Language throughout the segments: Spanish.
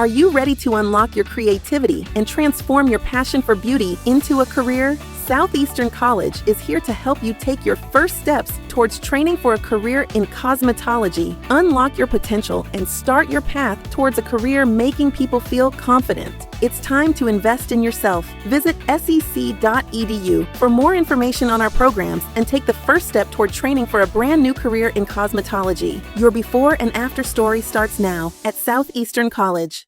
Are you ready to unlock your creativity and transform your passion for beauty into a career? Southeastern College is here to help you take your first steps towards training for a career in cosmetology. Unlock your potential and start your path towards a career making people feel confident. It's time to invest in yourself. Visit sec.edu for more information on our programs and take the first step toward training for a brand new career in cosmetology. Your before and after story starts now at Southeastern College.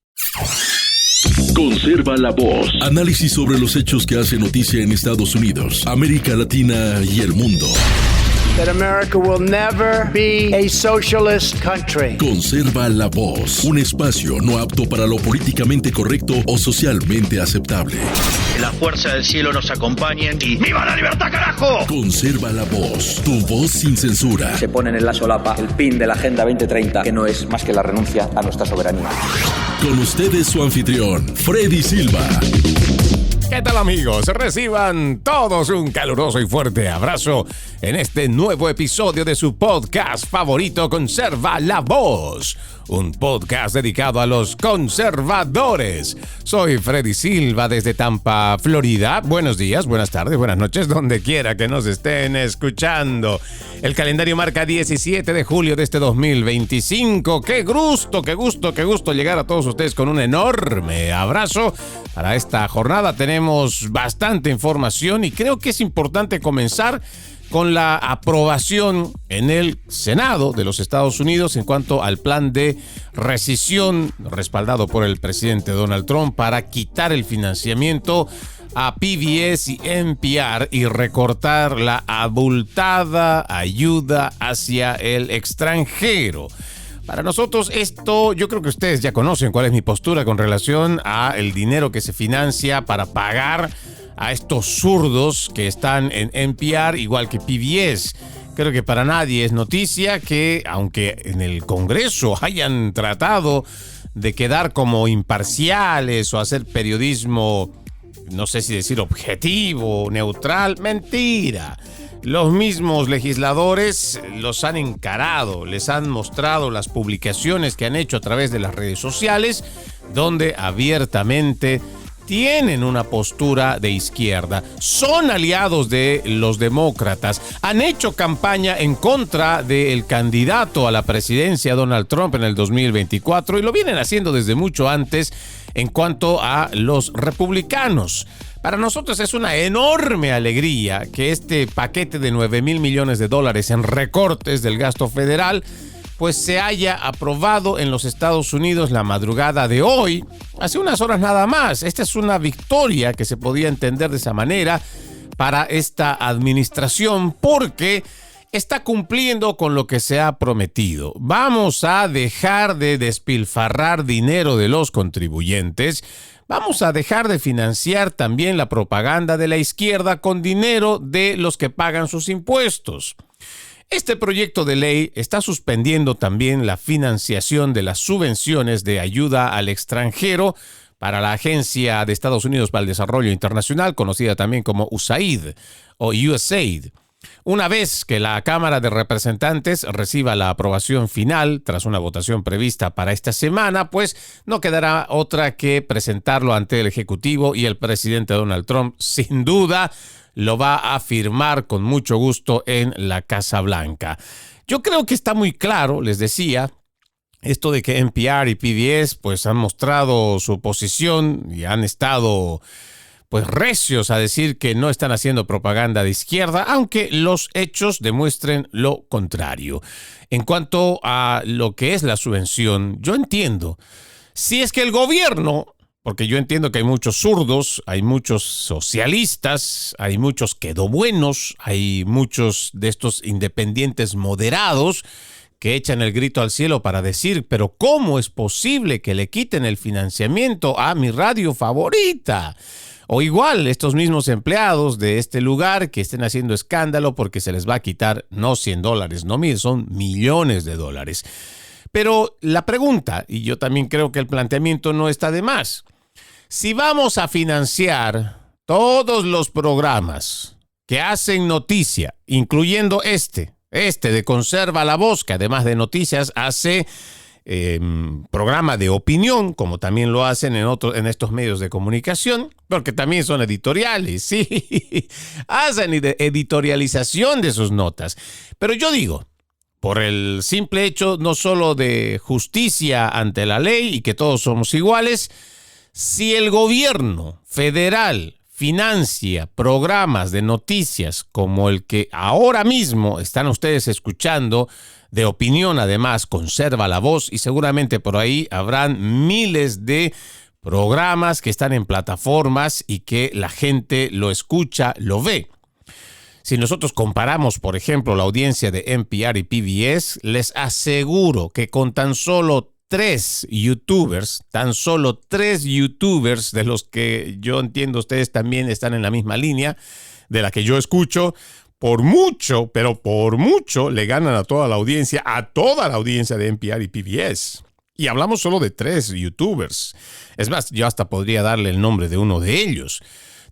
Conserva la voz. Análisis sobre los hechos que hacen noticia en Estados Unidos, América Latina y el mundo. That America will never be a socialist country. Conserva la voz. Un espacio no apto para lo políticamente correcto o socialmente aceptable. Que la fuerza del cielo nos acompañe y ¡viva la libertad, carajo! Conserva la voz. Tu voz sin censura. Se ponen en la solapa el pin de la Agenda 2030, que no es más que la renuncia a nuestra soberanía. Con ustedes su anfitrión, Freddy Silva. ¿Qué tal, amigos? Reciban todos un caluroso y fuerte abrazo en este nuevo episodio de su podcast favorito, Conserva la Voz, un podcast dedicado a los conservadores. Soy Freddy Silva desde Tampa, Florida. Buenos días, buenas tardes, buenas noches, donde quiera que nos estén escuchando. El calendario marca 17 de julio de este 2025. ¡Qué gusto llegar a todos ustedes con un enorme abrazo! Para esta jornada tenemos bastante información y creo que es importante comenzar con la aprobación en el Senado de los Estados Unidos en cuanto al plan de rescisión respaldado por el presidente Donald Trump para quitar el financiamiento a PBS y NPR y recortar la abultada ayuda hacia el extranjero. Para nosotros esto, yo creo que ustedes ya conocen cuál es mi postura con relación a el dinero que se financia para pagar a estos zurdos que están en NPR, igual que PBS. Creo que para nadie es noticia que, aunque en el Congreso hayan tratado de quedar como imparciales o hacer periodismo, no sé si decir objetivo, neutral, mentira. Los mismos legisladores los han encarado, les han mostrado las publicaciones que han hecho a través de las redes sociales, donde abiertamente tienen una postura de izquierda, son aliados de los demócratas, han hecho campaña en contra del candidato a la presidencia Donald Trump en el 2024 y lo vienen haciendo desde mucho antes en cuanto a los republicanos. Para nosotros es una enorme alegría que este paquete de $9,000 millones en recortes del gasto federal pues se haya aprobado en los Estados Unidos la madrugada de hoy, hace unas horas nada más. Esta es una victoria que se podía entender de esa manera para esta administración porque está cumpliendo con lo que se ha prometido. Vamos a dejar de despilfarrar dinero de los contribuyentes. Vamos a dejar de financiar también la propaganda de la izquierda con dinero de los que pagan sus impuestos. Este proyecto de ley está suspendiendo también la financiación de las subvenciones de ayuda al extranjero para la Agencia de Estados Unidos para el Desarrollo Internacional, conocida también como USAID o USAID. Una vez que la Cámara de Representantes reciba la aprobación final, tras una votación prevista para esta semana, pues no quedará otra que presentarlo ante el Ejecutivo y el presidente Donald Trump, sin duda, lo va a firmar con mucho gusto en la Casa Blanca. Yo creo que está muy claro, les decía, esto de que NPR y PBS pues han mostrado su posición y han estado pues recios a decir que no están haciendo propaganda de izquierda, aunque los hechos demuestren lo contrario. En cuanto a lo que es la subvención, yo entiendo, si es que el gobierno, porque yo entiendo que hay muchos zurdos, hay muchos socialistas, hay muchos quedobuenos, hay muchos de estos independientes moderados que echan el grito al cielo para decir, pero ¿cómo es posible que le quiten el financiamiento a mi radio favorita? O igual, estos mismos empleados de este lugar que estén haciendo escándalo porque se les va a quitar no $100, no 1,000, son millones de dólares. Pero la pregunta, y yo también creo que el planteamiento no está de más, si vamos a financiar todos los programas que hacen noticia, incluyendo este de Conserva la Voz, que además de noticias hace programa de opinión, como también lo hacen en estos medios de comunicación, porque también son editoriales, sí, hacen editorialización de sus notas. Pero yo digo, por el simple hecho no solo de justicia ante la ley y que todos somos iguales, si el gobierno federal financia programas de noticias como el que ahora mismo están ustedes escuchando, de opinión además, Conserva la Voz, y seguramente por ahí habrán miles de programas que están en plataformas y que la gente lo escucha, lo ve. Si nosotros comparamos, por ejemplo, la audiencia de NPR y PBS, les aseguro que con tan solo tres youtubers de los que yo entiendo ustedes también están en la misma línea, de la que yo escucho, por mucho, pero por mucho, le ganan a toda la audiencia de NPR y PBS. Y hablamos solo de 3 youtubers. Es más, yo hasta podría darle el nombre de uno de ellos.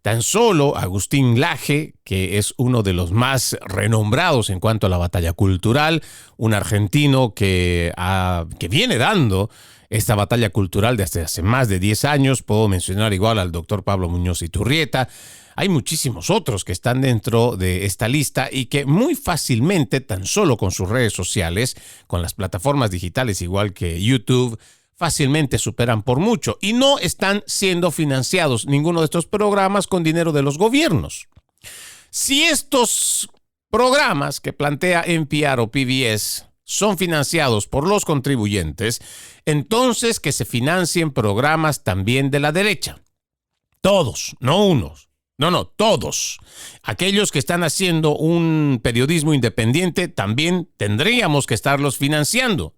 Tan solo Agustín Laje, que es uno de los más renombrados en cuanto a la batalla cultural, un argentino que viene dando esta batalla cultural desde hace más de 10 años. Puedo mencionar igual al doctor Pablo Muñoz Iturrieta. Hay muchísimos otros que están dentro de esta lista y que muy fácilmente, tan solo con sus redes sociales, con las plataformas digitales igual que YouTube, fácilmente superan por mucho y no están siendo financiados ninguno de estos programas con dinero de los gobiernos. Si estos programas que plantea NPR o PBS son financiados por los contribuyentes, entonces que se financien programas también de la derecha. Todos, no unos. No, todos. Aquellos que están haciendo un periodismo independiente también tendríamos que estarlos financiando.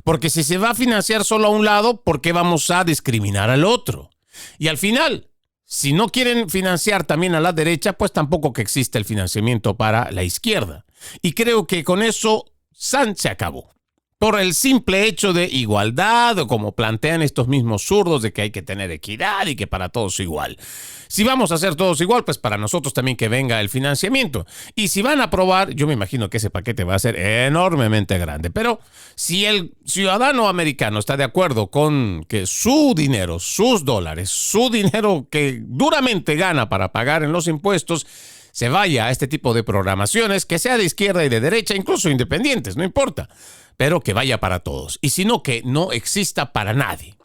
Porque si se va a financiar solo a un lado, ¿por qué vamos a discriminar al otro? Y al final, si no quieren financiar también a la derecha, pues tampoco que existe el financiamiento para la izquierda. Y creo que con eso se acabó. Por el simple hecho de igualdad, o como plantean estos mismos zurdos de que hay que tener equidad y que para todos igual. Si vamos a hacer todos igual, pues para nosotros también que venga el financiamiento. Y si van a aprobar, yo me imagino que ese paquete va a ser enormemente grande. Pero si el ciudadano americano está de acuerdo con que su dinero, sus dólares, su dinero que duramente gana para pagar en los impuestos, se vaya a este tipo de programaciones, que sea de izquierda y de derecha, incluso independientes, no importa, pero que vaya para todos, y si no, que no exista para nadie.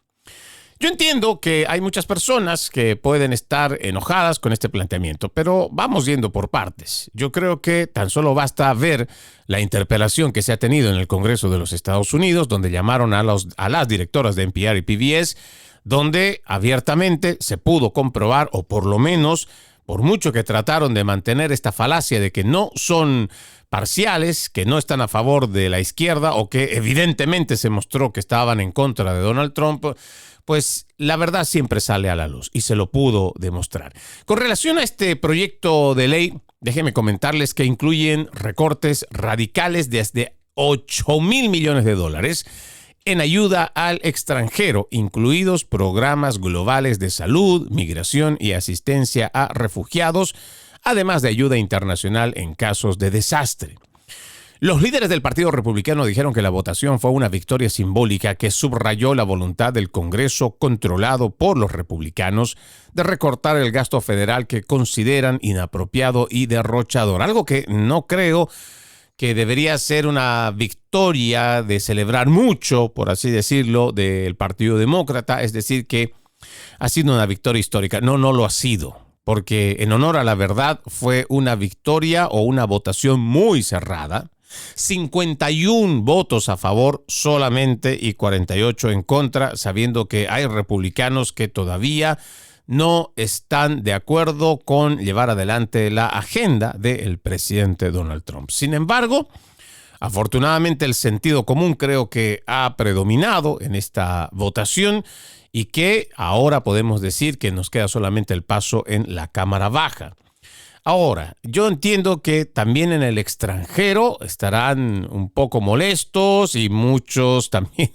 Yo entiendo que hay muchas personas que pueden estar enojadas con este planteamiento, pero vamos yendo por partes. Yo creo que tan solo basta ver la interpelación que se ha tenido en el Congreso de los Estados Unidos, donde llamaron a las directoras de NPR y PBS, donde abiertamente se pudo comprobar, o por lo menos, por mucho que trataron de mantener esta falacia de que no son parciales, que no están a favor de la izquierda o que evidentemente se mostró que estaban en contra de Donald Trump, pues la verdad siempre sale a la luz y se lo pudo demostrar. Con relación a este proyecto de ley, déjenme comentarles que incluyen recortes radicales desde $8,000 millones en ayuda al extranjero, incluidos programas globales de salud, migración y asistencia a refugiados, además de ayuda internacional en casos de desastre. Los líderes del Partido Republicano dijeron que la votación fue una victoria simbólica que subrayó la voluntad del Congreso controlado por los republicanos de recortar el gasto federal que consideran inapropiado y derrochador, algo que no creo que debería ser una victoria de celebrar mucho, por así decirlo, del Partido Demócrata, es decir, que ha sido una victoria histórica. No lo ha sido, porque en honor a la verdad fue una victoria o una votación muy cerrada. 51 votos a favor solamente y 48 en contra, sabiendo que hay republicanos que todavía no están de acuerdo con llevar adelante la agenda del presidente Donald Trump. Sin embargo, afortunadamente el sentido común creo que ha predominado en esta votación y que ahora podemos decir que nos queda solamente el paso en la Cámara Baja. Ahora, yo entiendo que también en el extranjero estarán un poco molestos y muchos también.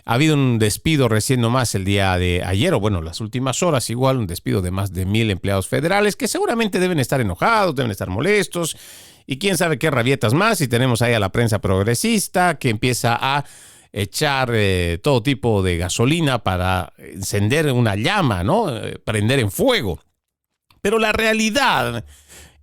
Ha habido un despido recién nomás el día de ayer, o bueno, las últimas horas igual, un despido de más de 1,000 empleados federales que seguramente deben estar enojados, deben estar molestos y quién sabe qué rabietas más. Y tenemos ahí a la prensa progresista que empieza a echar todo tipo de gasolina para encender una llama, ¿no? Prender en fuego. Pero la realidad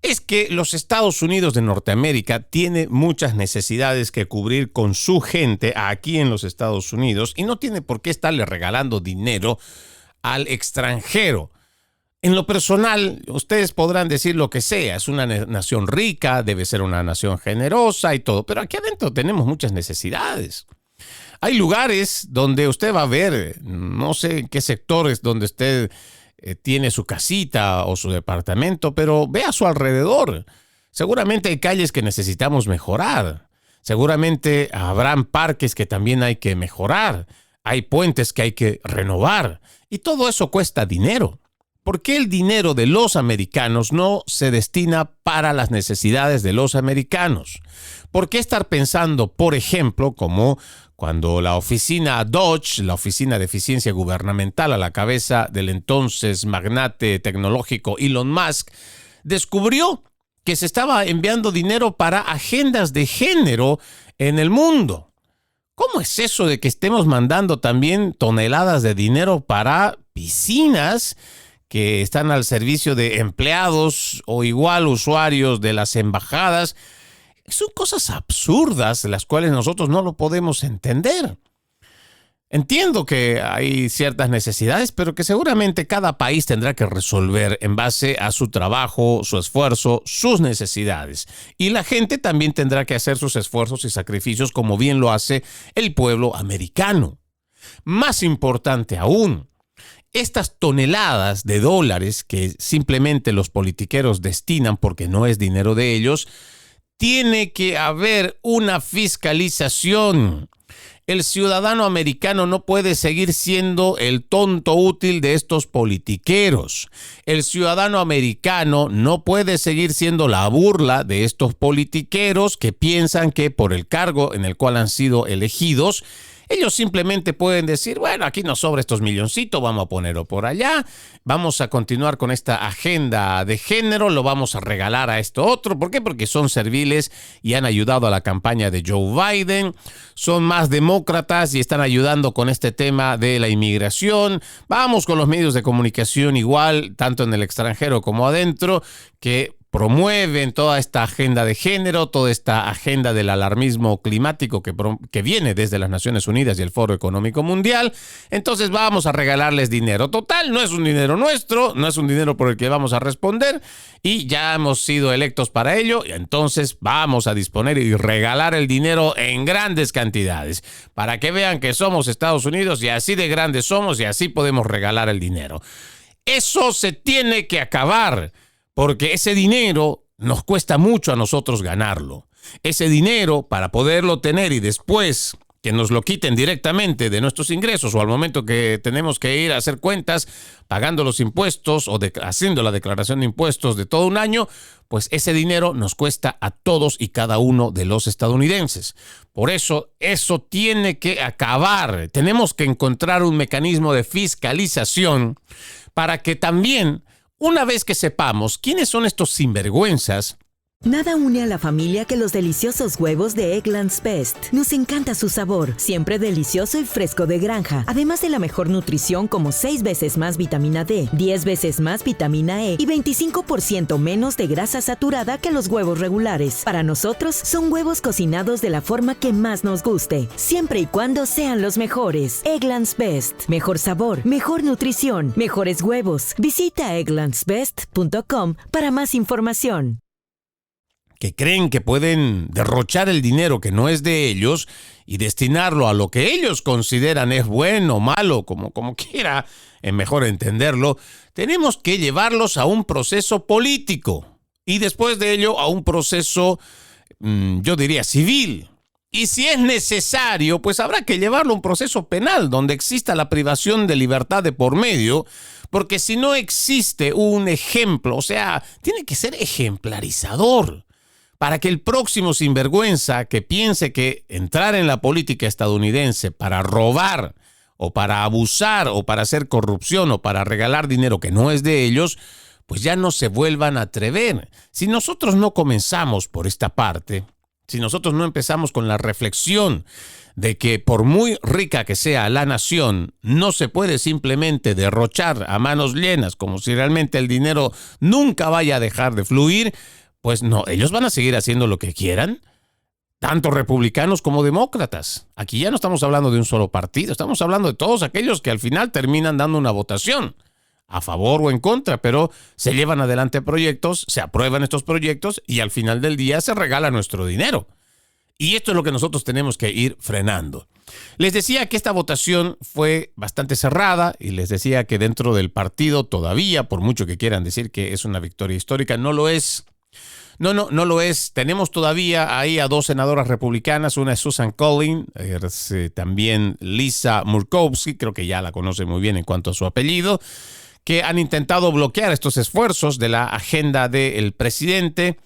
es que los Estados Unidos de Norteamérica tiene muchas necesidades que cubrir con su gente aquí en los Estados Unidos y no tiene por qué estarle regalando dinero al extranjero. En lo personal, ustedes podrán decir lo que sea, es una nación rica, debe ser una nación generosa y todo, pero aquí adentro tenemos muchas necesidades. Hay lugares donde usted va a ver, no sé en qué sectores donde usted tiene su casita o su departamento, pero ve a su alrededor. Seguramente hay calles que necesitamos mejorar. Seguramente habrán parques que también hay que mejorar. Hay puentes que hay que renovar. Y todo eso cuesta dinero. ¿Por qué el dinero de los americanos no se destina para las necesidades de los americanos? ¿Por qué estar pensando, por ejemplo, como cuando la oficina Dodge, la Oficina de Eficiencia Gubernamental a la cabeza del entonces magnate tecnológico Elon Musk, descubrió que se estaba enviando dinero para agendas de género en el mundo? ¿Cómo es eso de que estemos mandando también toneladas de dinero para piscinas que están al servicio de empleados o igual usuarios de las embajadas? Son cosas absurdas, las cuales nosotros no lo podemos entender. Entiendo que hay ciertas necesidades, pero que seguramente cada país tendrá que resolver en base a su trabajo, su esfuerzo, sus necesidades. Y la gente también tendrá que hacer sus esfuerzos y sacrificios como bien lo hace el pueblo americano. Más importante aún, estas toneladas de dólares que simplemente los politiqueros destinan porque no es dinero de ellos, tiene que haber una fiscalización. El ciudadano americano no puede seguir siendo el tonto útil de estos politiqueros. El ciudadano americano no puede seguir siendo la burla de estos politiqueros que piensan que por el cargo en el cual han sido elegidos, ellos simplemente pueden decir, bueno, aquí nos sobra estos milloncitos, vamos a ponerlo por allá, vamos a continuar con esta agenda de género, lo vamos a regalar a esto otro. ¿Por qué? Porque son serviles y han ayudado a la campaña de Joe Biden, son más demócratas y están ayudando con este tema de la inmigración. Vamos con los medios de comunicación igual, tanto en el extranjero como adentro, que promueven toda esta agenda de género, toda esta agenda del alarmismo climático que viene desde las Naciones Unidas y el Foro Económico Mundial. Entonces vamos a regalarles dinero. Total, no es un dinero nuestro, no es un dinero por el que vamos a responder y ya hemos sido electos para ello. Y entonces vamos a disponer y regalar el dinero en grandes cantidades para que vean que somos Estados Unidos y así de grandes somos y así podemos regalar el dinero. Eso se tiene que acabar. Porque ese dinero nos cuesta mucho a nosotros ganarlo. Ese dinero, para poderlo tener y después que nos lo quiten directamente de nuestros ingresos o al momento que tenemos que ir a hacer cuentas, pagando los impuestos o haciendo la declaración de impuestos de todo un año, pues ese dinero nos cuesta a todos y cada uno de los estadounidenses. Por eso tiene que acabar. Tenemos que encontrar un mecanismo de fiscalización para que también, una vez que sepamos quiénes son estos sinvergüenzas, nada une a la familia que los deliciosos huevos de Eggland's Best. Nos encanta su sabor, siempre delicioso y fresco de granja. Además de la mejor nutrición como 6 veces más vitamina D, 10 veces más vitamina E y 25% menos de grasa saturada que los huevos regulares. Para nosotros, son huevos cocinados de la forma que más nos guste, siempre y cuando sean los mejores. Eggland's Best. Mejor sabor, mejor nutrición, mejores huevos. Visita egglandsbest.com para más información. Que creen que pueden derrochar el dinero que no es de ellos y destinarlo a lo que ellos consideran es bueno o malo, como quiera, es mejor entenderlo, tenemos que llevarlos a un proceso político y después de ello a un proceso, yo diría, civil. Y si es necesario, pues habrá que llevarlo a un proceso penal donde exista la privación de libertad de por medio, porque si no existe un ejemplo, o sea, tiene que ser ejemplarizador, para que el próximo sinvergüenza que piense que entrar en la política estadounidense para robar o para abusar o para hacer corrupción o para regalar dinero que no es de ellos, pues ya no se vuelvan a atrever. Si nosotros no comenzamos por esta parte, si nosotros no empezamos con la reflexión de que por muy rica que sea la nación, no se puede simplemente derrochar a manos llenas como si realmente el dinero nunca vaya a dejar de fluir, pues no, ellos van a seguir haciendo lo que quieran, tanto republicanos como demócratas. Aquí ya no estamos hablando de un solo partido, estamos hablando de todos aquellos que al final terminan dando una votación, a favor o en contra, pero se llevan adelante proyectos, se aprueban estos proyectos y al final del día se regala nuestro dinero. Y esto es lo que nosotros tenemos que ir frenando. Les decía que esta votación fue bastante cerrada y les decía que dentro del partido todavía, por mucho que quieran decir que es una victoria histórica, no lo es. No lo es. Tenemos todavía ahí a 2 senadoras republicanas. Una es Susan Collins, también Lisa Murkowski, creo que ya la conoce muy bien en cuanto a su apellido, que han intentado bloquear estos esfuerzos de la agenda del presidente.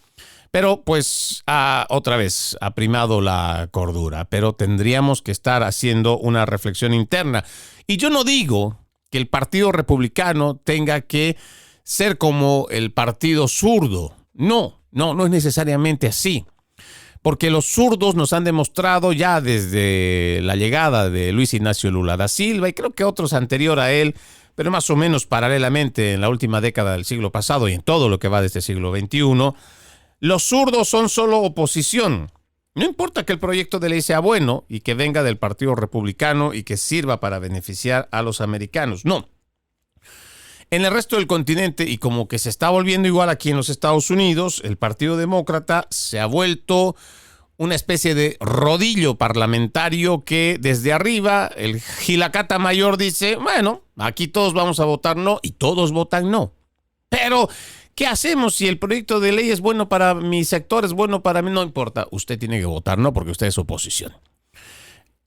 Pero pues otra vez ha primado la cordura, pero tendríamos que estar haciendo una reflexión interna. Y yo no digo que el Partido Republicano tenga que ser como el Partido Zurdo. No es necesariamente así. Porque los zurdos nos han demostrado ya desde la llegada de Luis Ignacio Lula da Silva y creo que otros anterior a él, pero más o menos paralelamente en la última década del siglo pasado y en todo lo que va de este siglo XXI, los zurdos son solo oposición. No importa que el proyecto de ley sea bueno y que venga del Partido Republicano y que sirva para beneficiar a los americanos. No. En el resto del continente, y como que se está volviendo igual aquí en los Estados Unidos, el Partido Demócrata se ha vuelto una especie de rodillo parlamentario que desde arriba el Gilacata Mayor dice, bueno, aquí todos vamos a votar no y todos votan no. Pero ¿qué hacemos si el proyecto de ley es bueno para mi sector, es bueno para mí? No importa, usted tiene que votar no porque usted es oposición.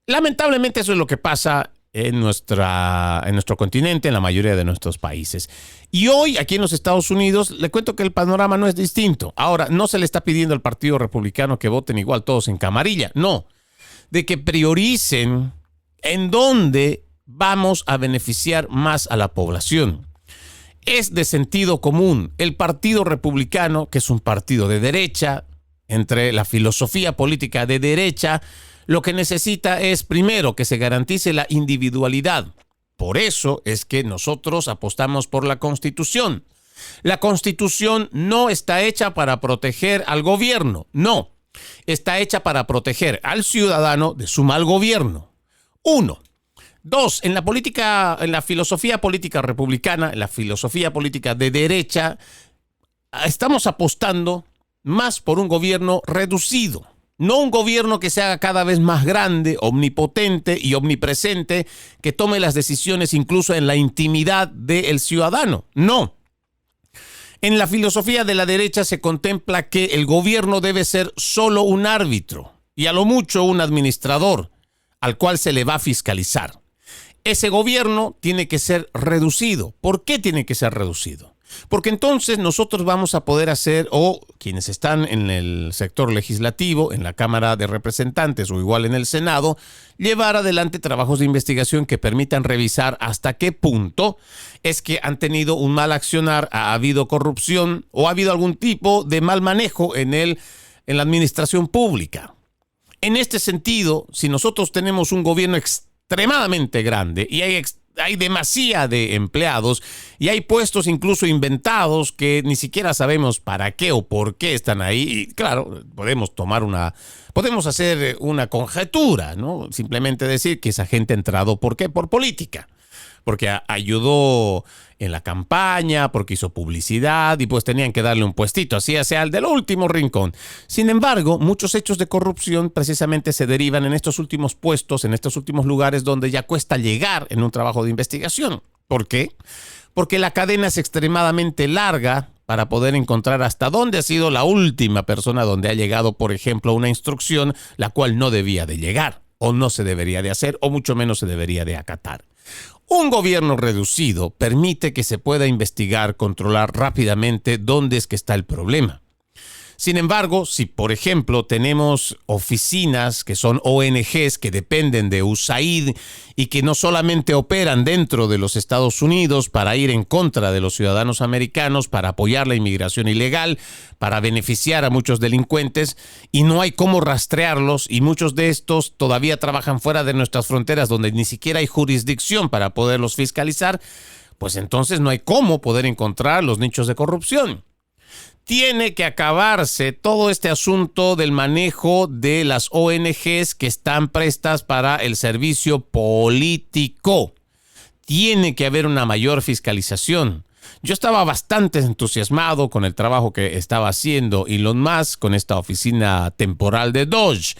Lamentablemente eso es lo que pasa en nuestro continente, en la mayoría de nuestros países. Y hoy, aquí en los Estados Unidos, le cuento que el panorama no es distinto. Ahora, no se le está pidiendo al Partido Republicano que voten igual todos en camarilla, no. De que prioricen en dónde vamos a beneficiar más a la población. Es de sentido común. El Partido Republicano, que es un partido de derecha, entre la filosofía política de derecha, lo que necesita es, primero, que se garantice la individualidad. Por eso es que nosotros apostamos por la Constitución. La Constitución no está hecha para proteger al gobierno, no. Está hecha para proteger al ciudadano de su mal gobierno. 1. 2. En la filosofía política republicana, en la filosofía política de derecha, estamos apostando más por un gobierno reducido. No un gobierno que se haga cada vez más grande, omnipotente y omnipresente, que tome las decisiones incluso en la intimidad del ciudadano. No. En la filosofía de la derecha se contempla que el gobierno debe ser solo un árbitro y a lo mucho un administrador al cual se le va a fiscalizar. Ese gobierno tiene que ser reducido. ¿Por qué tiene que ser reducido? Porque entonces nosotros vamos a poder hacer, o quienes están en el sector legislativo, en la Cámara de Representantes o igual en el Senado, llevar adelante trabajos de investigación que permitan revisar hasta qué punto es que han tenido un mal accionar, ha habido corrupción o ha habido algún tipo de mal manejo en la administración pública. En este sentido, si nosotros tenemos un gobierno extremadamente grande y hay demasía de empleados y hay puestos incluso inventados que ni siquiera sabemos para qué o por qué están ahí. Y claro, podemos hacer una conjetura, ¿no? Simplemente decir que esa gente ha entrado, ¿por qué? Por política. Porque ayudó en la campaña, porque hizo publicidad y pues tenían que darle un puestito, así sea el del último rincón. Sin embargo, muchos hechos de corrupción precisamente se derivan en estos últimos puestos, en estos últimos lugares donde ya cuesta llegar en un trabajo de investigación. ¿Por qué? Porque la cadena es extremadamente larga para poder encontrar hasta dónde ha sido la última persona donde ha llegado, por ejemplo, una instrucción la cual no debía de llegar, o no se debería de hacer, o mucho menos se debería de acatar. Un gobierno reducido permite que se pueda investigar, controlar rápidamente dónde es que está el problema. Sin embargo, si por ejemplo tenemos oficinas que son ONGs que dependen de USAID y que no solamente operan dentro de los Estados Unidos para ir en contra de los ciudadanos americanos, para apoyar la inmigración ilegal, para beneficiar a muchos delincuentes, y no hay cómo rastrearlos, y muchos de estos todavía trabajan fuera de nuestras fronteras donde ni siquiera hay jurisdicción para poderlos fiscalizar, pues entonces no hay cómo poder encontrar los nichos de corrupción. Tiene que acabarse todo este asunto del manejo de las ONGs que están prestas para el servicio político. Tiene que haber una mayor fiscalización. Yo estaba bastante entusiasmado con el trabajo que estaba haciendo Elon Musk con esta oficina temporal de Doge.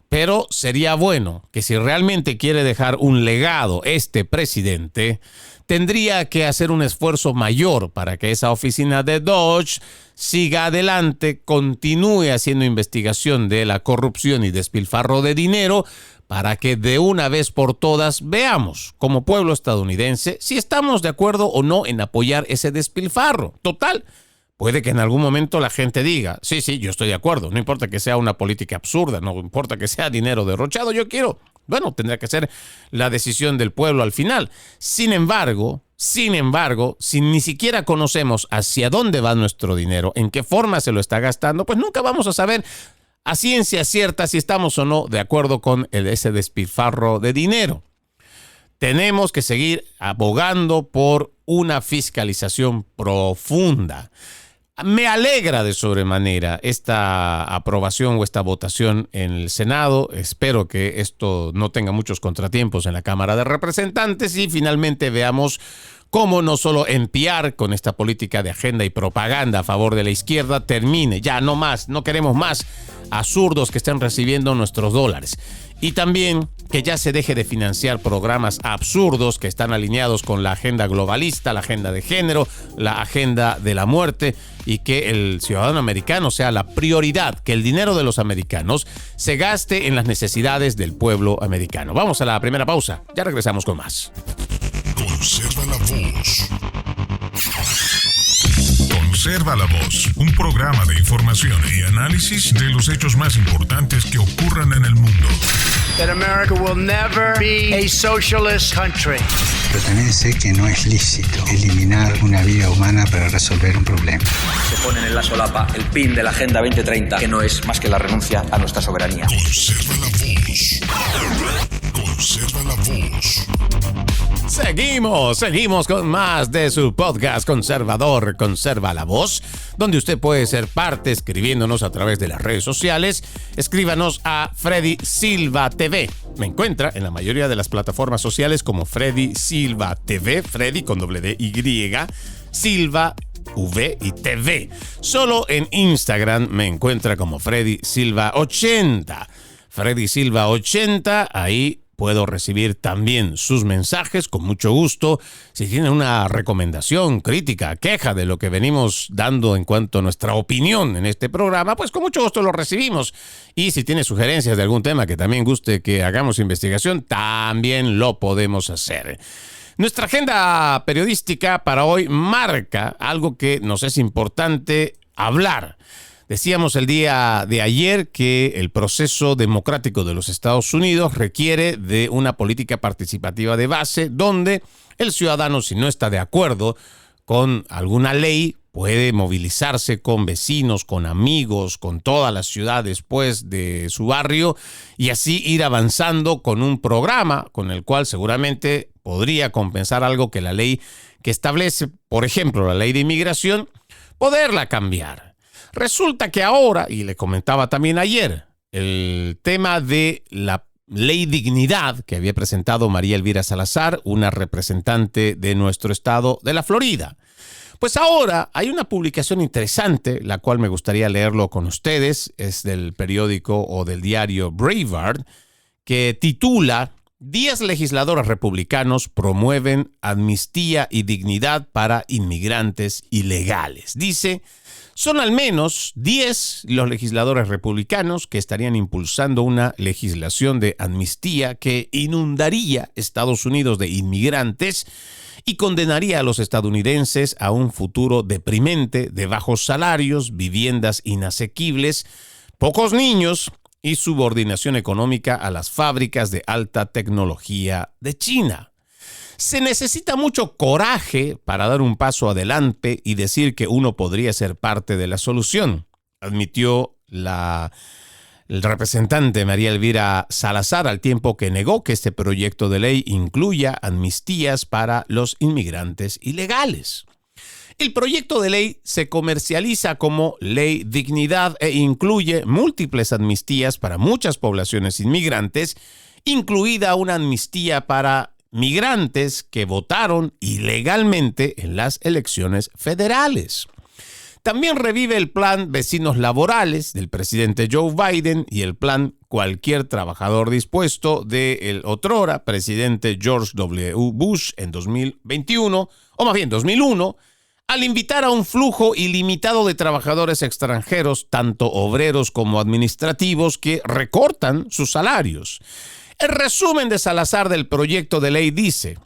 Pero sería bueno que si realmente quiere dejar un legado este presidente, tendría que hacer un esfuerzo mayor para que esa oficina de Doge siga adelante, continúe haciendo investigación de la corrupción y despilfarro de dinero, para que de una vez por todas veamos, como pueblo estadounidense, si estamos de acuerdo o no en apoyar ese despilfarro. Total, puede que en algún momento la gente diga, sí, yo estoy de acuerdo, no importa que sea una política absurda, no importa que sea dinero derrochado, yo quiero. Bueno, tendrá que ser la decisión del pueblo al final. Sin embargo, si ni siquiera conocemos hacia dónde va nuestro dinero, en qué forma se lo está gastando, pues nunca vamos a saber a ciencia cierta si estamos o no de acuerdo con ese despilfarro de dinero. Tenemos que seguir abogando por una fiscalización profunda. Me alegra de sobremanera esta aprobación o esta votación en el Senado. Espero que esto no tenga muchos contratiempos en la Cámara de Representantes y finalmente veamos cómo no solo NPR con esta política de agenda y propaganda a favor de la izquierda termine. Ya no más, no queremos más absurdos que estén recibiendo nuestros dólares. Y también que ya se deje de financiar programas absurdos que están alineados con la agenda globalista, la agenda de género, la agenda de la muerte, y que el ciudadano americano sea la prioridad, que el dinero de los americanos se gaste en las necesidades del pueblo americano. Vamos a la primera pausa, ya regresamos con más. Conserva la voz. Conserva la voz, un programa de información y análisis de los hechos más importantes que ocurran en el mundo. That America will never be a socialist country. Pero también sé que no es lícito eliminar una vida humana para resolver un problema. Se ponen en la solapa el PIN de la Agenda 2030, que no es más que la renuncia a nuestra soberanía. Conserva la voz. Conserva la voz. Seguimos con más de su podcast conservador, Conserva la Voz, donde usted puede ser parte escribiéndonos a través de las redes sociales. Escríbanos a Freddy Silva TV. Me encuentra en la mayoría de las plataformas sociales como Freddy Silva TV, Freddy con $Y, Silva V y TV. Solo en Instagram me encuentra como Freddy Silva 80. Freddy Silva 80, ahí puedo recibir también sus mensajes con mucho gusto. Si tienen una recomendación, crítica, queja de lo que venimos dando en cuanto a nuestra opinión en este programa, pues con mucho gusto lo recibimos. Y si tiene sugerencias de algún tema que también guste que hagamos investigación, también lo podemos hacer. Nuestra agenda periodística para hoy marca algo que nos es importante hablar. Decíamos el día de ayer que el proceso democrático de los Estados Unidos requiere de una política participativa de base donde el ciudadano, si no está de acuerdo con alguna ley, puede movilizarse con vecinos, con amigos, con toda la ciudad después de su barrio y así ir avanzando con un programa con el cual seguramente podría compensar algo que la ley que establece, por ejemplo, la ley de inmigración, poderla cambiar. Resulta que ahora, y le comentaba también ayer, el tema de la ley dignidad que había presentado María Elvira Salazar, una representante de nuestro estado de la Florida. Pues ahora hay una publicación interesante, la cual me gustaría leerlo con ustedes, es del periódico o del diario Breitbart, que titula 10 legisladores republicanos promueven amnistía y dignidad para inmigrantes ilegales. Dice, son al menos 10 los legisladores republicanos que estarían impulsando una legislación de amnistía que inundaría Estados Unidos de inmigrantes y condenaría a los estadounidenses a un futuro deprimente de bajos salarios, viviendas inasequibles, pocos niños y subordinación económica a las fábricas de alta tecnología de China. Se necesita mucho coraje para dar un paso adelante y decir que uno podría ser parte de la solución, admitió el representante María Elvira Salazar, al tiempo que negó que este proyecto de ley incluya amnistías para los inmigrantes ilegales. El proyecto de ley se comercializa como Ley Dignidad e incluye múltiples amnistías para muchas poblaciones inmigrantes, incluida una amnistía para migrantes que votaron ilegalmente en las elecciones federales. También revive el plan Vecinos Laborales del presidente Joe Biden y el plan Cualquier Trabajador Dispuesto del otrora presidente George W. Bush en 2021, o más bien 2001, al invitar a un flujo ilimitado de trabajadores extranjeros, tanto obreros como administrativos, que recortan sus salarios. El resumen de Salazar del proyecto de ley dice: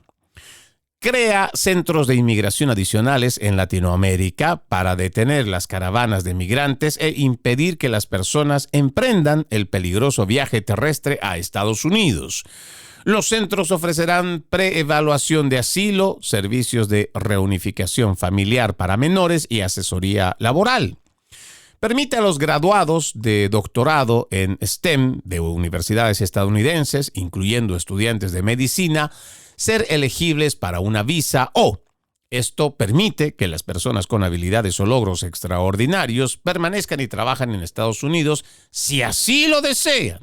crea centros de inmigración adicionales en Latinoamérica para detener las caravanas de migrantes e impedir que las personas emprendan el peligroso viaje terrestre a Estados Unidos. Los centros ofrecerán preevaluación de asilo, servicios de reunificación familiar para menores y asesoría laboral. Permite a los graduados de doctorado en STEM de universidades estadounidenses, incluyendo estudiantes de medicina, ser elegibles para una visa o esto permite que las personas con habilidades o logros extraordinarios permanezcan y trabajen en Estados Unidos si así lo desean.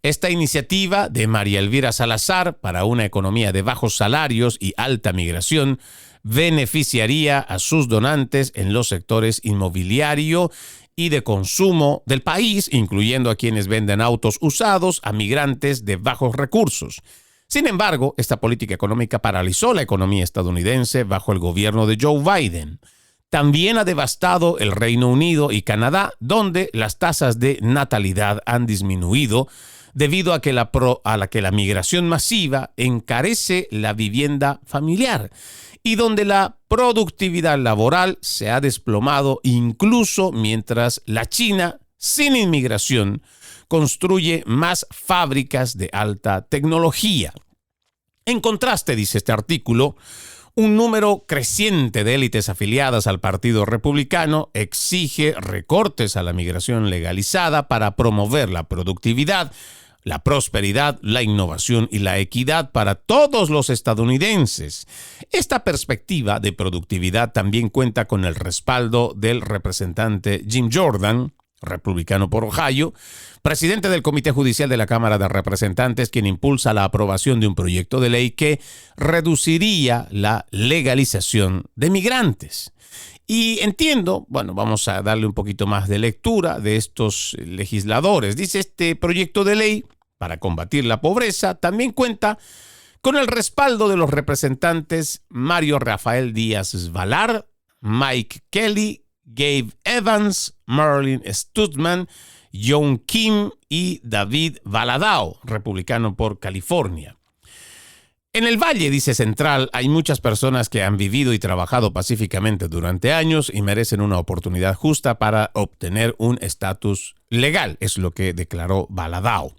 Esta iniciativa de María Elvira Salazar para una economía de bajos salarios y alta migración beneficiaría a sus donantes en los sectores inmobiliario y de consumo del país, incluyendo a quienes venden autos usados a migrantes de bajos recursos. Sin embargo, esta política económica paralizó la economía estadounidense bajo el gobierno de Joe Biden. También ha devastado el Reino Unido y Canadá, donde las tasas de natalidad han disminuido debido a que la migración masiva encarece la vivienda familiar y donde la productividad laboral se ha desplomado incluso mientras la China, sin inmigración, construye más fábricas de alta tecnología. En contraste, dice este artículo, un número creciente de élites afiliadas al Partido Republicano exige recortes a la migración legalizada para promover la productividad, la prosperidad, la innovación y la equidad para todos los estadounidenses. Esta perspectiva de productividad también cuenta con el respaldo del representante Jim Jordan, republicano por Ohio, presidente del Comité Judicial de la Cámara de Representantes, quien impulsa la aprobación de un proyecto de ley que reduciría la legalización de migrantes. Y entiendo, vamos a darle un poquito más de lectura de estos legisladores. Dice, este proyecto de ley para combatir la pobreza también cuenta con el respaldo de los representantes Mario Rafael Díaz Valar, Mike Kelly, Gabe Evans, Marilyn Stutman, John Kim y David Valadao, republicano por California. En el Valle, dice Central, hay muchas personas que han vivido y trabajado pacíficamente durante años y merecen una oportunidad justa para obtener un estatus legal, es lo que declaró Valadao.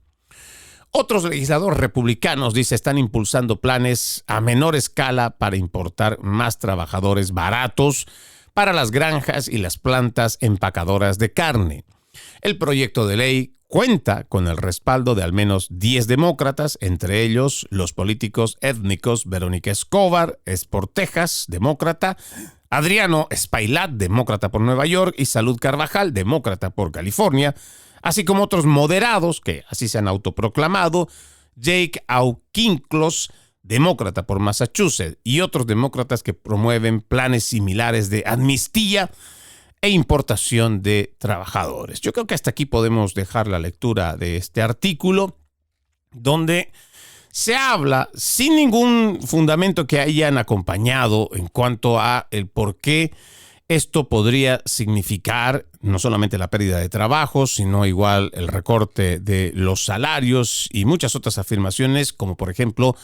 Otros legisladores republicanos, dice, están impulsando planes a menor escala para importar más trabajadores baratos para las granjas y las plantas empacadoras de carne. El proyecto de ley cuenta con el respaldo de al menos 10 demócratas, entre ellos los políticos étnicos Verónica Escobar, por Texas, demócrata, Adriano Spailat, demócrata por Nueva York, y Salud Carvajal, demócrata por California, así como otros moderados, que así se han autoproclamado, Jake Auchincloss, demócrata por Massachusetts, y otros demócratas que promueven planes similares de amnistía e importación de trabajadores. Yo creo que hasta aquí podemos dejar la lectura de este artículo, donde se habla sin ningún fundamento que hayan acompañado en cuanto a el por qué esto podría significar no solamente la pérdida de trabajo, sino igual el recorte de los salarios y muchas otras afirmaciones, como por ejemplo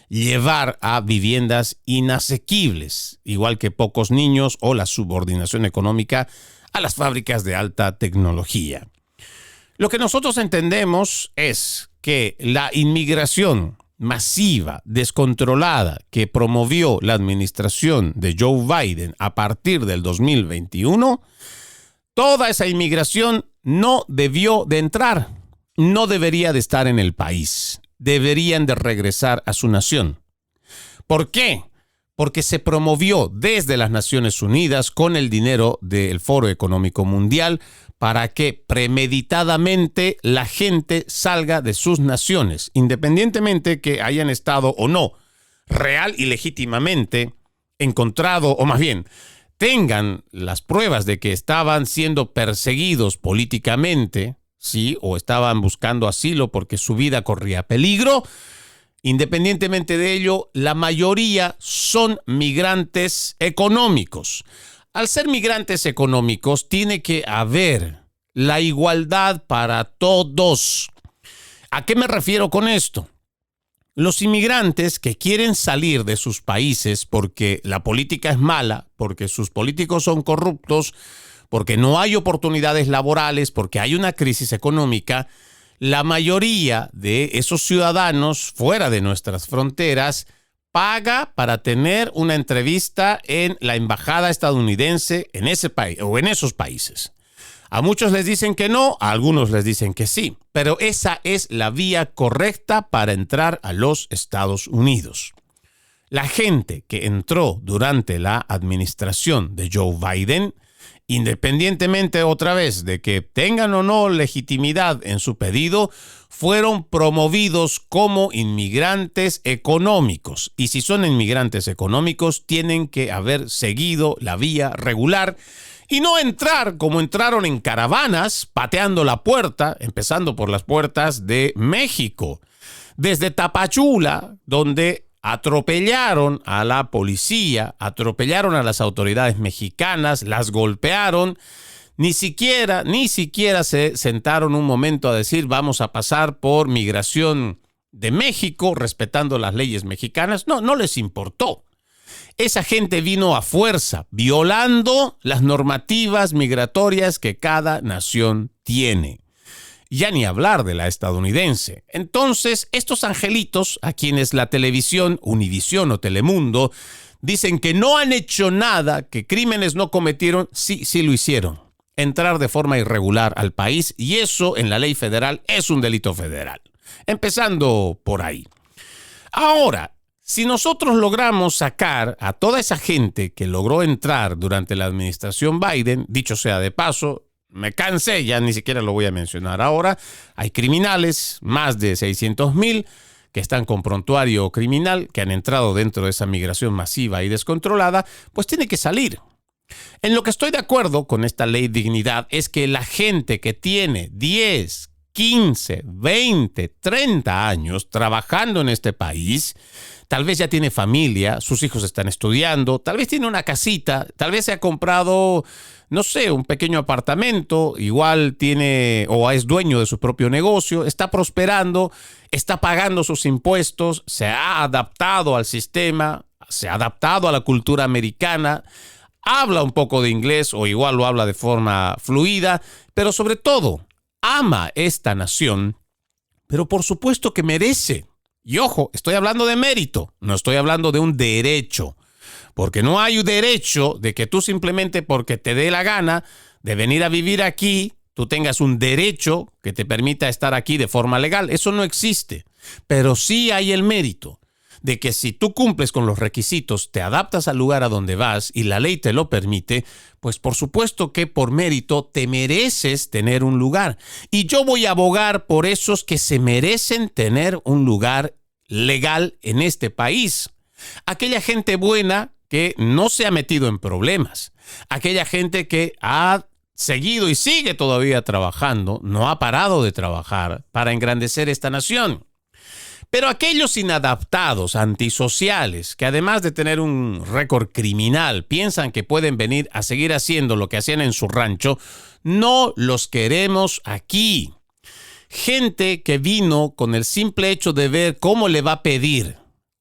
llevar a viviendas inasequibles, igual que pocos niños o la subordinación económica a las fábricas de alta tecnología. Lo que nosotros entendemos es que la inmigración masiva, descontrolada, que promovió la administración de Joe Biden a partir del 2021, toda esa inmigración no debió de entrar, no debería de estar en el país. Deberían de regresar a su nación. ¿Por qué? Porque se promovió desde las Naciones Unidas con el dinero del Foro Económico Mundial para que premeditadamente la gente salga de sus naciones, independientemente que hayan estado o no real y legítimamente encontrado, o más bien, tengan las pruebas de que estaban siendo perseguidos políticamente, sí, o estaban buscando asilo porque su vida corría peligro. Independientemente de ello, la mayoría son migrantes económicos. Al ser migrantes económicos, tiene que haber la igualdad para todos. ¿A qué me refiero con esto? Los inmigrantes que quieren salir de sus países porque la política es mala, porque sus políticos son corruptos, porque no hay oportunidades laborales, porque hay una crisis económica, la mayoría de esos ciudadanos fuera de nuestras fronteras paga para tener una entrevista en la embajada estadounidense en ese país o en esos países. A muchos les dicen que no, a algunos les dicen que sí, pero esa es la vía correcta para entrar a los Estados Unidos. La gente que entró durante la administración de Joe Biden, independientemente otra vez de que tengan o no legitimidad en su pedido, fueron promovidos como inmigrantes económicos. Y si son inmigrantes económicos, tienen que haber seguido la vía regular y no entrar como entraron en caravanas, pateando la puerta, empezando por las puertas de México. Desde Tapachula, donde atropellaron a la policía, atropellaron a las autoridades mexicanas, las golpearon, ni siquiera se sentaron un momento a decir vamos a pasar por migración de México respetando las leyes mexicanas. No les importó. Esa gente vino a fuerza, violando las normativas migratorias que cada nación tiene. Ya ni hablar de la estadounidense. Entonces, estos angelitos, a quienes la televisión, Univisión o Telemundo, dicen que no han hecho nada, que crímenes no cometieron, sí lo hicieron. Entrar de forma irregular al país, y eso en la ley federal es un delito federal. Empezando por ahí. Ahora, si nosotros logramos sacar a toda esa gente que logró entrar durante la administración Biden, dicho sea de paso, me cansé, ya ni siquiera lo voy a mencionar ahora. Hay criminales, más de 600,000, que están con prontuario criminal, que han entrado dentro de esa migración masiva y descontrolada, pues tiene que salir. En lo que estoy de acuerdo con esta ley dignidad es que la gente que tiene 10, 15, 20, 30 años trabajando en este país, tal vez ya tiene familia, sus hijos están estudiando, tal vez tiene una casita, tal vez se ha comprado, no sé, un pequeño apartamento, igual tiene o es dueño de su propio negocio, está prosperando, está pagando sus impuestos, se ha adaptado al sistema, se ha adaptado a la cultura americana, habla un poco de inglés o igual lo habla de forma fluida, pero sobre todo ama esta nación, pero por supuesto que merece. Y ojo, estoy hablando de mérito, no estoy hablando de un derecho. Porque no hay un derecho de que tú simplemente porque te dé la gana de venir a vivir aquí, tú tengas un derecho que te permita estar aquí de forma legal. Eso no existe. Pero sí hay el mérito de que si tú cumples con los requisitos, te adaptas al lugar a donde vas y la ley te lo permite, pues por supuesto que por mérito te mereces tener un lugar. Y yo voy a abogar por esos que se merecen tener un lugar legal en este país. Aquella gente buena que no se ha metido en problemas, aquella gente que ha seguido y sigue todavía trabajando, no ha parado de trabajar para engrandecer esta nación. Pero aquellos inadaptados, antisociales, que además de tener un récord criminal, piensan que pueden venir a seguir haciendo lo que hacían en su rancho, no los queremos aquí. Gente que vino con el simple hecho de ver cómo le va a pedir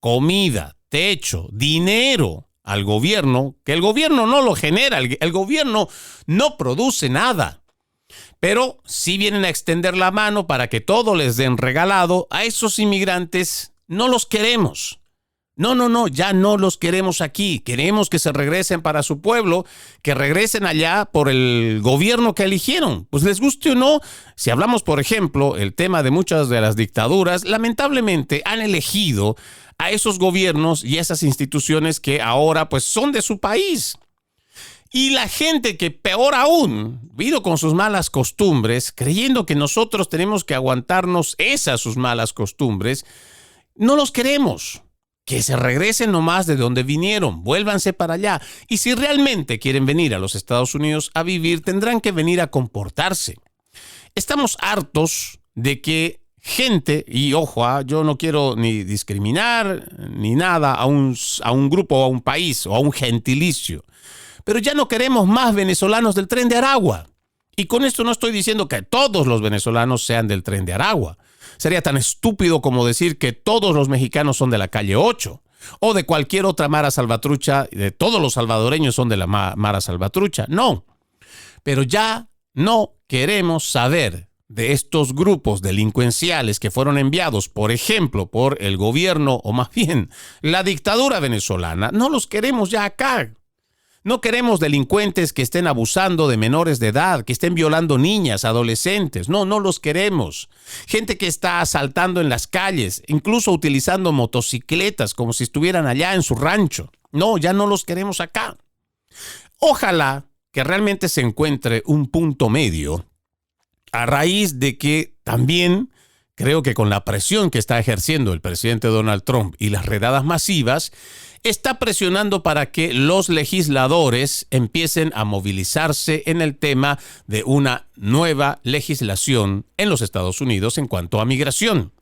comida, techo, dinero al gobierno, que el gobierno no lo genera, el gobierno no produce nada. Pero sí vienen a extender la mano para que todo les den regalado. A esos inmigrantes no los queremos. No, ya no los queremos aquí. Queremos que se regresen para su pueblo, que regresen allá por el gobierno que eligieron. Pues les guste o no, si hablamos, por ejemplo, el tema de muchas de las dictaduras, lamentablemente han elegido a esos gobiernos y esas instituciones que ahora pues son de su país. Y la gente que, peor aún, vino con sus malas costumbres, creyendo que nosotros tenemos que aguantarnos sus malas costumbres, no los queremos. Que se regresen nomás de donde vinieron, vuélvanse para allá. Y si realmente quieren venir a los Estados Unidos a vivir, tendrán que venir a comportarse. Estamos hartos de que gente, y ojo, yo no quiero ni discriminar ni nada a un grupo o a un país o a un gentilicio, pero ya no queremos más venezolanos del Tren de Aragua. Y con esto no estoy diciendo que todos los venezolanos sean del Tren de Aragua. Sería tan estúpido como decir que todos los mexicanos son de la calle 8 o de cualquier otra Mara Salvatrucha, de todos los salvadoreños son de la Mara Salvatrucha. No, pero ya no queremos saber de estos grupos delincuenciales que fueron enviados, por ejemplo, por el gobierno o más bien la dictadura venezolana. No los queremos ya acá. No queremos delincuentes que estén abusando de menores de edad, que estén violando niñas, adolescentes. No los queremos. Gente que está asaltando en las calles, incluso utilizando motocicletas como si estuvieran allá en su rancho. No, ya no los queremos acá. Ojalá que realmente se encuentre un punto medio a raíz de que también creo que con la presión que está ejerciendo el presidente Donald Trump y las redadas masivas, está presionando para que los legisladores empiecen a movilizarse en el tema de una nueva legislación en los Estados Unidos en cuanto a migración.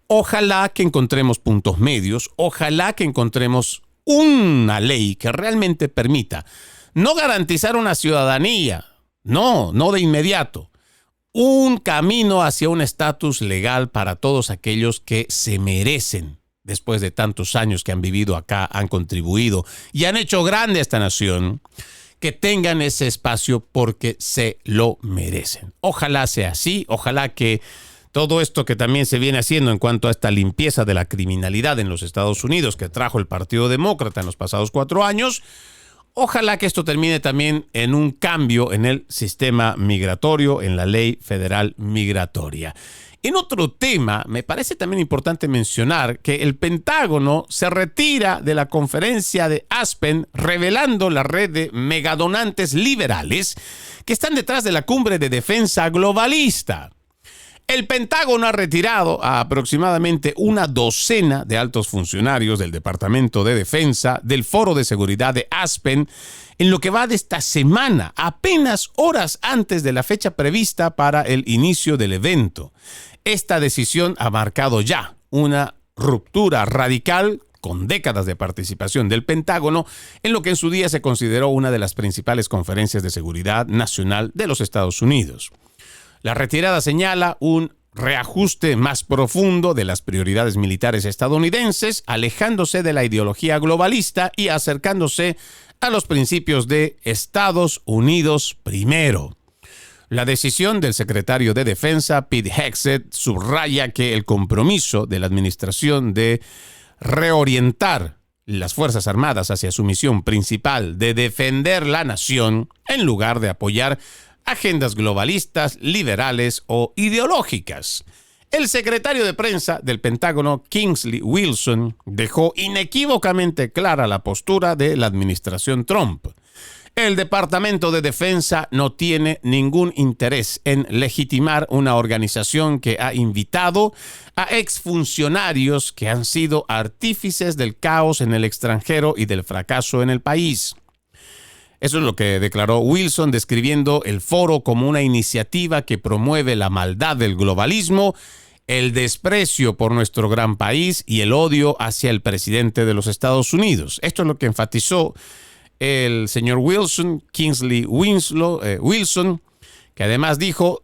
Ojalá que encontremos puntos medios, ojalá que encontremos una ley que realmente permita no garantizar una ciudadanía, no de inmediato, un camino hacia un estatus legal para todos aquellos que se merecen. Después de tantos años que han vivido acá, han contribuido y han hecho grande a esta nación, que tengan ese espacio porque se lo merecen. Ojalá sea así, ojalá que todo esto que también se viene haciendo en cuanto a esta limpieza de la criminalidad en los Estados Unidos que trajo el Partido Demócrata en los pasados 4 años, ojalá que esto termine también en un cambio en el sistema migratorio, en la ley federal migratoria. En otro tema, me parece también importante mencionar que el Pentágono se retira de la conferencia de Aspen revelando la red de megadonantes liberales que están detrás de la cumbre de defensa globalista. El Pentágono ha retirado a aproximadamente una docena de altos funcionarios del Departamento de Defensa del Foro de Seguridad de Aspen en lo que va de esta semana, apenas horas antes de la fecha prevista para el inicio del evento. Esta decisión ha marcado ya una ruptura radical con décadas de participación del Pentágono en lo que en su día se consideró una de las principales conferencias de seguridad nacional de los Estados Unidos. La retirada señala un reajuste más profundo de las prioridades militares estadounidenses, alejándose de la ideología globalista y acercándose a los principios de Estados Unidos primero. La decisión del secretario de Defensa, Pete Hegseth, subraya que el compromiso de la administración de reorientar las Fuerzas Armadas hacia su misión principal de defender la nación en lugar de apoyar agendas globalistas, liberales o ideológicas. El secretario de prensa del Pentágono, Kingsley Wilson, dejó inequívocamente clara la postura de la administración Trump. El Departamento de Defensa no tiene ningún interés en legitimar una organización que ha invitado a exfuncionarios que han sido artífices del caos en el extranjero y del fracaso en el país. Eso es lo que declaró Wilson, describiendo el foro como una iniciativa que promueve la maldad del globalismo, el desprecio por nuestro gran país y el odio hacia el presidente de los Estados Unidos. Esto es lo que enfatizó el señor Wilson, Kingsley Wilson, que además dijo,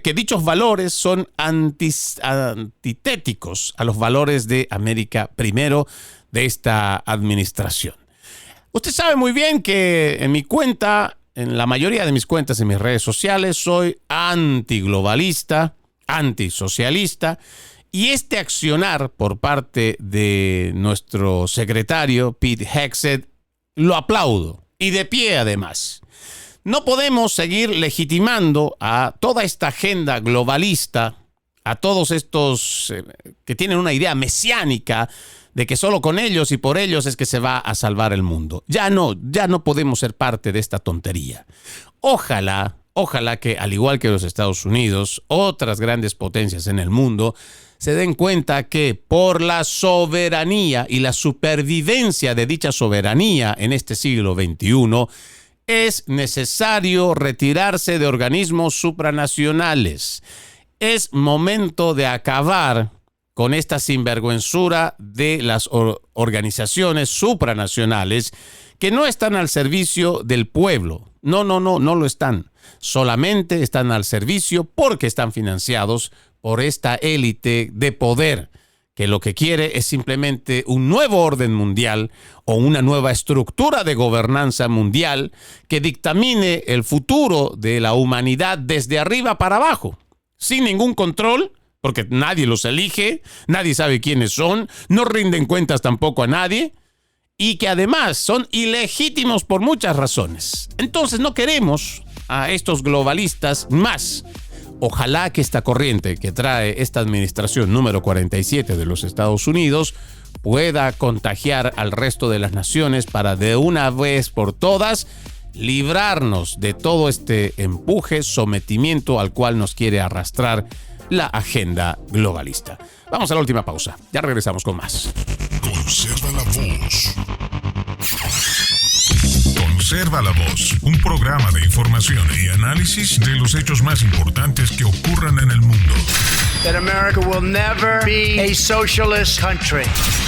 que dichos valores son antitéticos a los valores de América Primero de esta administración. Usted sabe muy bien que en mi cuenta, en la mayoría de mis cuentas en mis redes sociales, soy antiglobalista, antisocialista, y este accionar por parte de nuestro secretario, Pete Hegseth, lo aplaudo, y de pie además. No podemos seguir legitimando a toda esta agenda globalista, a todos estos que tienen una idea mesiánica de que solo con ellos y por ellos es que se va a salvar el mundo. Ya no podemos ser parte de esta tontería. Ojalá que, al igual que los Estados Unidos, otras grandes potencias en el mundo se den cuenta que por la soberanía y la supervivencia de dicha soberanía en este siglo XXI, es necesario retirarse de organismos supranacionales. Es momento de acabar con esta sinvergüenzura de las organizaciones supranacionales que no están al servicio del pueblo. No lo están. Solamente están al servicio porque están financiados por esta élite de poder, que lo que quiere es simplemente un nuevo orden mundial o una nueva estructura de gobernanza mundial que dictamine el futuro de la humanidad desde arriba para abajo, sin ningún control, porque nadie los elige, nadie sabe quiénes son, no rinden cuentas tampoco a nadie, y que además son ilegítimos por muchas razones. Entonces no queremos a estos globalistas más. Ojalá que esta corriente que trae esta administración número 47 de los Estados Unidos pueda contagiar al resto de las naciones para de una vez por todas librarnos de todo este empuje, sometimiento al cual nos quiere arrastrar la agenda globalista. Vamos a la última pausa. Ya regresamos con más. Conserva la voz. Conserva la voz, un programa de información y análisis de los hechos más importantes que ocurran en el mundo. That America will never be a socialist country.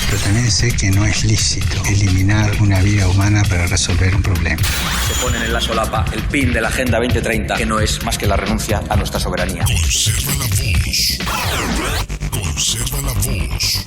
Pero también sé que no es lícito eliminar una vida humana para resolver un problema. Se ponen en la solapa el PIN de la Agenda 2030, que no es más que la renuncia a nuestra soberanía. Conserva la voz. Conserva la voz.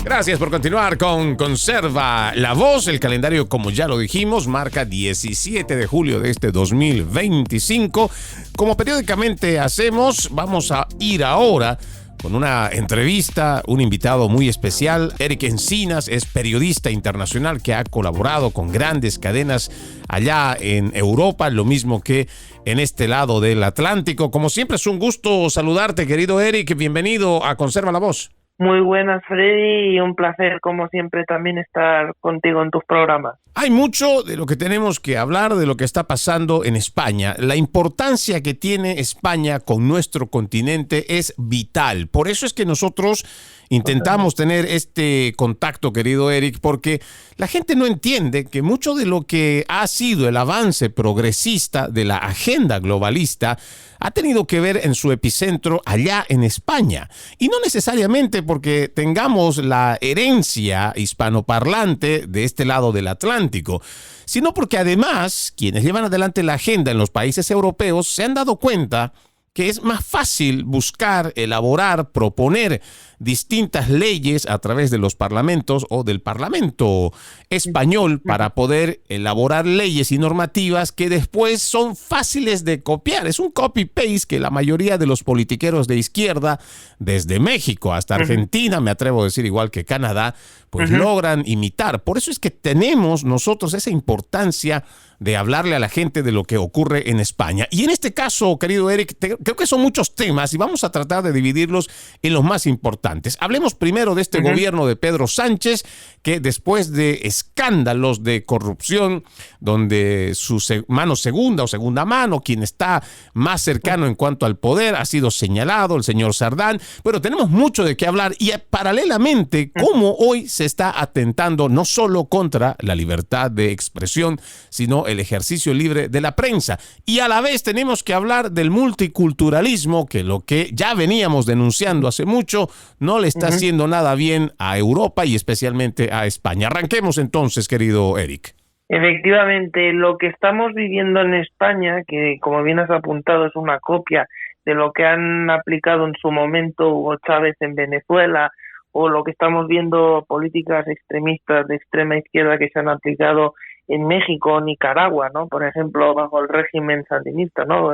Gracias por continuar con Conserva la Voz. El calendario, como ya lo dijimos, marca 17 de julio de este 2025. Como periódicamente hacemos, vamos a ir ahora con una entrevista, un invitado muy especial. Eric Encinas es periodista internacional que ha colaborado con grandes cadenas allá en Europa, lo mismo que en este lado del Atlántico. Como siempre, es un gusto saludarte, querido Eric. Bienvenido a Conserva la Voz. Muy buenas, Freddy, y un placer, como siempre, también estar contigo en tus programas. Hay mucho de lo que tenemos que hablar, de lo que está pasando en España. La importancia que tiene España con nuestro continente es vital. Por eso es que nosotros intentamos tener este contacto, querido Eric, porque la gente no entiende que mucho de lo que ha sido el avance progresista de la agenda globalista ha tenido que ver en su epicentro allá en España. Y no necesariamente porque tengamos la herencia hispanoparlante de este lado del Atlántico, sino porque además quienes llevan adelante la agenda en los países europeos se han dado cuenta que es más fácil buscar, elaborar, proponer distintas leyes a través de los parlamentos o del Parlamento español para poder elaborar leyes y normativas que después son fáciles de copiar. Es un copy-paste que la mayoría de los politiqueros de izquierda, desde México hasta Argentina, me atrevo a decir igual que Canadá, pues logran imitar. Por eso es que tenemos nosotros esa importancia de hablarle a la gente de lo que ocurre en España. Y en este caso, querido Eric, creo que son muchos temas y vamos a tratar de dividirlos en los más importantes. Hablemos primero de este gobierno de Pedro Sánchez, que después de escándalos de corrupción, donde su mano segunda o segunda mano, quien está más cercano en cuanto al poder, ha sido señalado, el señor Sardán. Bueno, tenemos mucho de qué hablar y paralelamente, cómo hoy se está atentando no solo contra la libertad de expresión, sino el ejercicio libre de la prensa. Y a la vez tenemos que hablar del multiculturalismo, que lo que ya veníamos denunciando hace mucho no le está haciendo nada bien a Europa y especialmente a España. Arranquemos entonces, querido Eric. Efectivamente, lo que estamos viviendo en España, que como bien has apuntado es una copia de lo que han aplicado en su momento Hugo Chávez en Venezuela, o lo que estamos viendo políticas extremistas de extrema izquierda que se han aplicado en México o Nicaragua, ¿no? Por ejemplo, bajo el régimen sandinista, ¿no?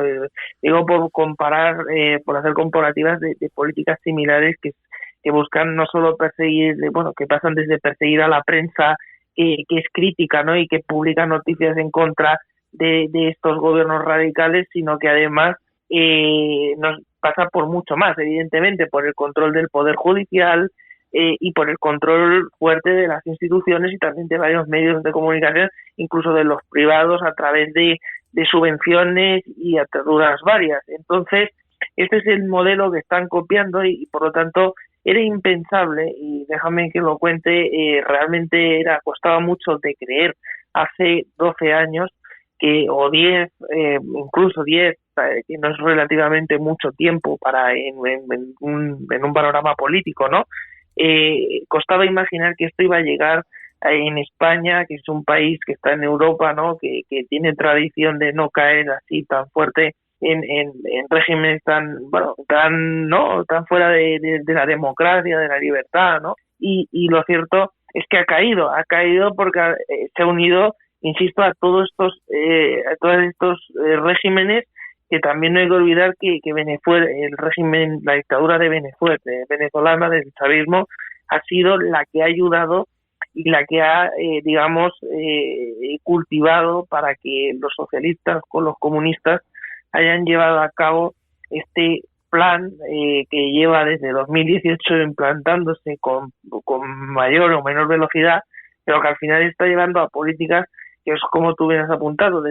Digo por comparar, por hacer comparativas de políticas similares que buscan no solo perseguir, que pasan desde perseguir a la prensa que es crítica, ¿no? Y que publica noticias en contra de estos gobiernos radicales, sino que además nos pasa por mucho más, evidentemente, por el control del poder judicial y por el control fuerte de las instituciones y también de varios medios de comunicación, incluso de los privados, a través de subvenciones y ataduras varias. Entonces, este es el modelo que están copiando y por lo tanto era impensable, y déjame que lo cuente, realmente costaba mucho de creer hace 12 años o 10, incluso 10, que no es relativamente mucho tiempo para en un panorama político, ¿no? Costaba imaginar que esto iba a llegar en España, que es un país que está en Europa, ¿no? Que tiene tradición de no caer así tan fuerte en regímenes tan fuera de la democracia, de la libertad, ¿no? Y lo cierto es que ha caído porque se ha unido, insisto, a todos estos regímenes, que también no hay que olvidar que Venezuela, el régimen, la dictadura de Venezuela, venezolana, del chavismo, ha sido la que ha ayudado y la que ha, cultivado para que los socialistas con los comunistas hayan llevado a cabo este plan que lleva desde 2018 implantándose con mayor o menor velocidad, pero que al final está llevando a políticas que es como tú bien has apuntado,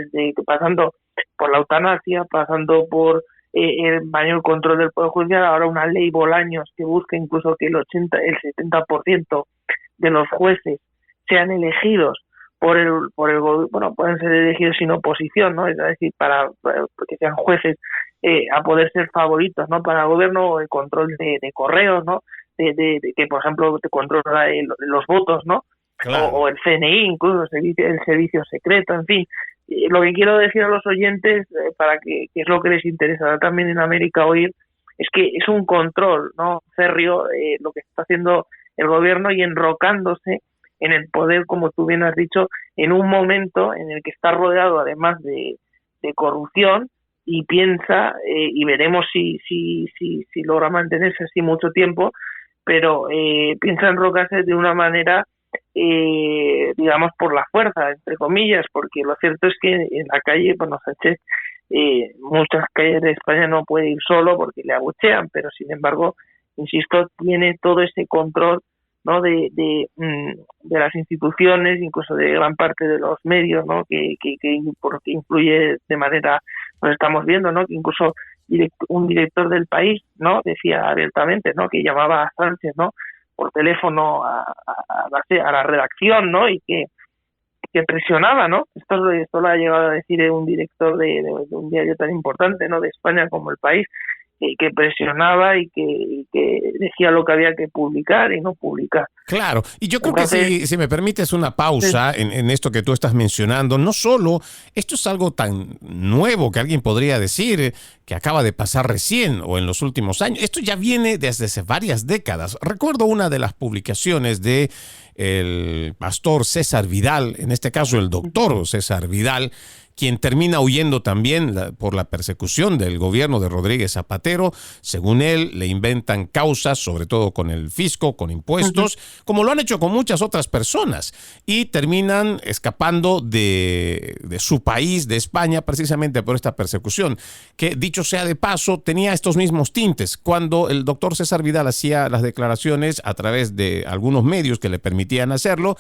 pasando por la eutanasia, pasando por el mayor control del poder judicial, ahora una ley Bolaños que busca incluso que el 70% de los jueces sean elegidos por el gobierno, pueden ser elegidos sin oposición, ¿no? Es decir, para que sean jueces a poder ser favoritos, ¿no? Para el gobierno, o el control de correos, ¿no? De que, por ejemplo, te controla los votos, ¿no? Claro. O el CNI, incluso el servicio secreto, en fin. Lo que quiero decir a los oyentes, para que es lo que les interesará también en América oír, es que es un control, ¿no? Férreo, lo que está haciendo el gobierno y enrocándose en el poder, como tú bien has dicho, en un momento en el que está rodeado además de corrupción, y piensa, y veremos si logra mantenerse así mucho tiempo, pero piensa enrocarse de una manera, por la fuerza, entre comillas, porque lo cierto es que en la calle, Sánchez, muchas calles de España no puede ir solo porque le abuchean, pero sin embargo, insisto, tiene todo ese control, ¿no? de las instituciones, incluso de gran parte de los medios, ¿no? que influye de manera, nos estamos viendo, ¿no? Que incluso un director del País, ¿no? Decía abiertamente, ¿no? Que llamaba a Sánchez, ¿no? Por teléfono a la redacción, ¿no? Y que presionaba, ¿no? Esto lo ha llegado a decir un director de un diario tan importante, ¿no? De España como El País, que presionaba y que decía lo que había que publicar y no publicar. Claro, y yo creo que si me permites una pausa en esto que tú estás mencionando, no solo esto es algo tan nuevo que alguien podría decir que acaba de pasar recién o en los últimos años, esto ya viene desde hace varias décadas. Recuerdo una de las publicaciones de el pastor César Vidal, en este caso el doctor César Vidal, quien termina huyendo también por la persecución del gobierno de Rodríguez Zapatero. Según él, le inventan causas, sobre todo con el fisco, con impuestos, como lo han hecho con muchas otras personas, y terminan escapando de su país, de España, precisamente por esta persecución, que, dicho sea de paso, tenía estos mismos tintes. Cuando el doctor César Vidal hacía las declaraciones a través de algunos medios que le permitían hacerlo,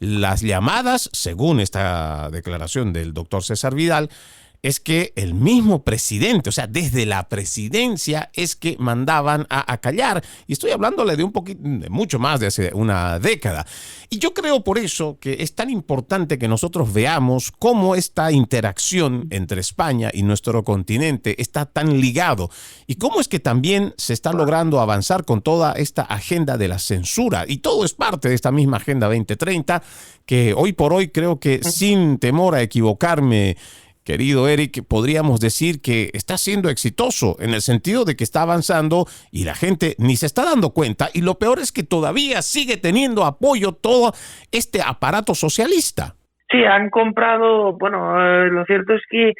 las llamadas, según esta declaración del doctor César Vidal, es que el mismo presidente, o sea, desde la presidencia es que mandaban a callar. Y estoy hablándole de mucho más de hace una década. Y yo creo por eso que es tan importante que nosotros veamos cómo esta interacción entre España y nuestro continente está tan ligado y cómo es que también se está logrando avanzar con toda esta agenda de la censura. Y todo es parte de esta misma Agenda 2030 que hoy por hoy creo que sin temor a equivocarme, querido Eric, podríamos decir que está siendo exitoso en el sentido de que está avanzando y la gente ni se está dando cuenta. Y lo peor es que todavía sigue teniendo apoyo todo este aparato socialista. Sí, han comprado, lo cierto es que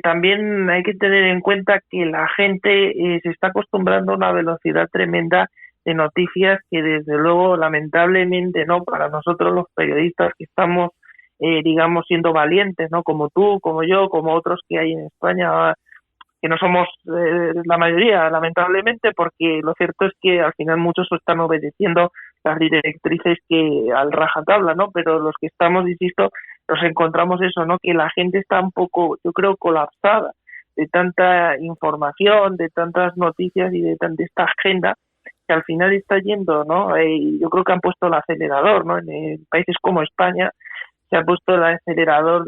también hay que tener en cuenta que la gente se está acostumbrando a una velocidad tremenda de noticias que desde luego lamentablemente no para nosotros los periodistas que estamos siendo valientes, ¿no? Como tú, como yo, como otros que hay en España, que no somos la mayoría, lamentablemente, porque lo cierto es que al final muchos están obedeciendo las directrices que al rajatabla, ¿no? Pero los que estamos, insisto, nos encontramos eso, ¿no? Que la gente está un poco, yo creo, colapsada de tanta información, de tantas noticias y de esta agenda que al final está yendo, ¿no? Yo creo que han puesto el acelerador, ¿no? En países como España se ha puesto el acelerador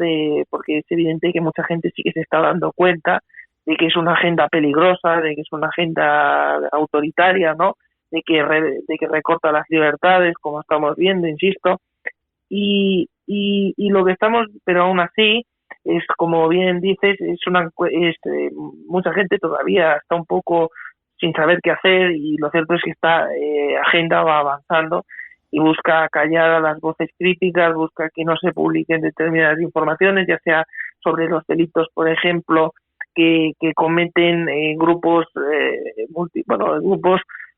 porque es evidente que mucha gente sí que se está dando cuenta de que es una agenda peligrosa, de que es una agenda autoritaria, ¿no? De que recorta las libertades, como estamos viendo, insisto, y lo que estamos, pero aún así es, como bien dices, mucha gente todavía está un poco sin saber qué hacer, y lo cierto es que esta agenda va avanzando y busca callar a las voces críticas, busca que no se publiquen determinadas informaciones, ya sea sobre los delitos, por ejemplo, que cometen grupos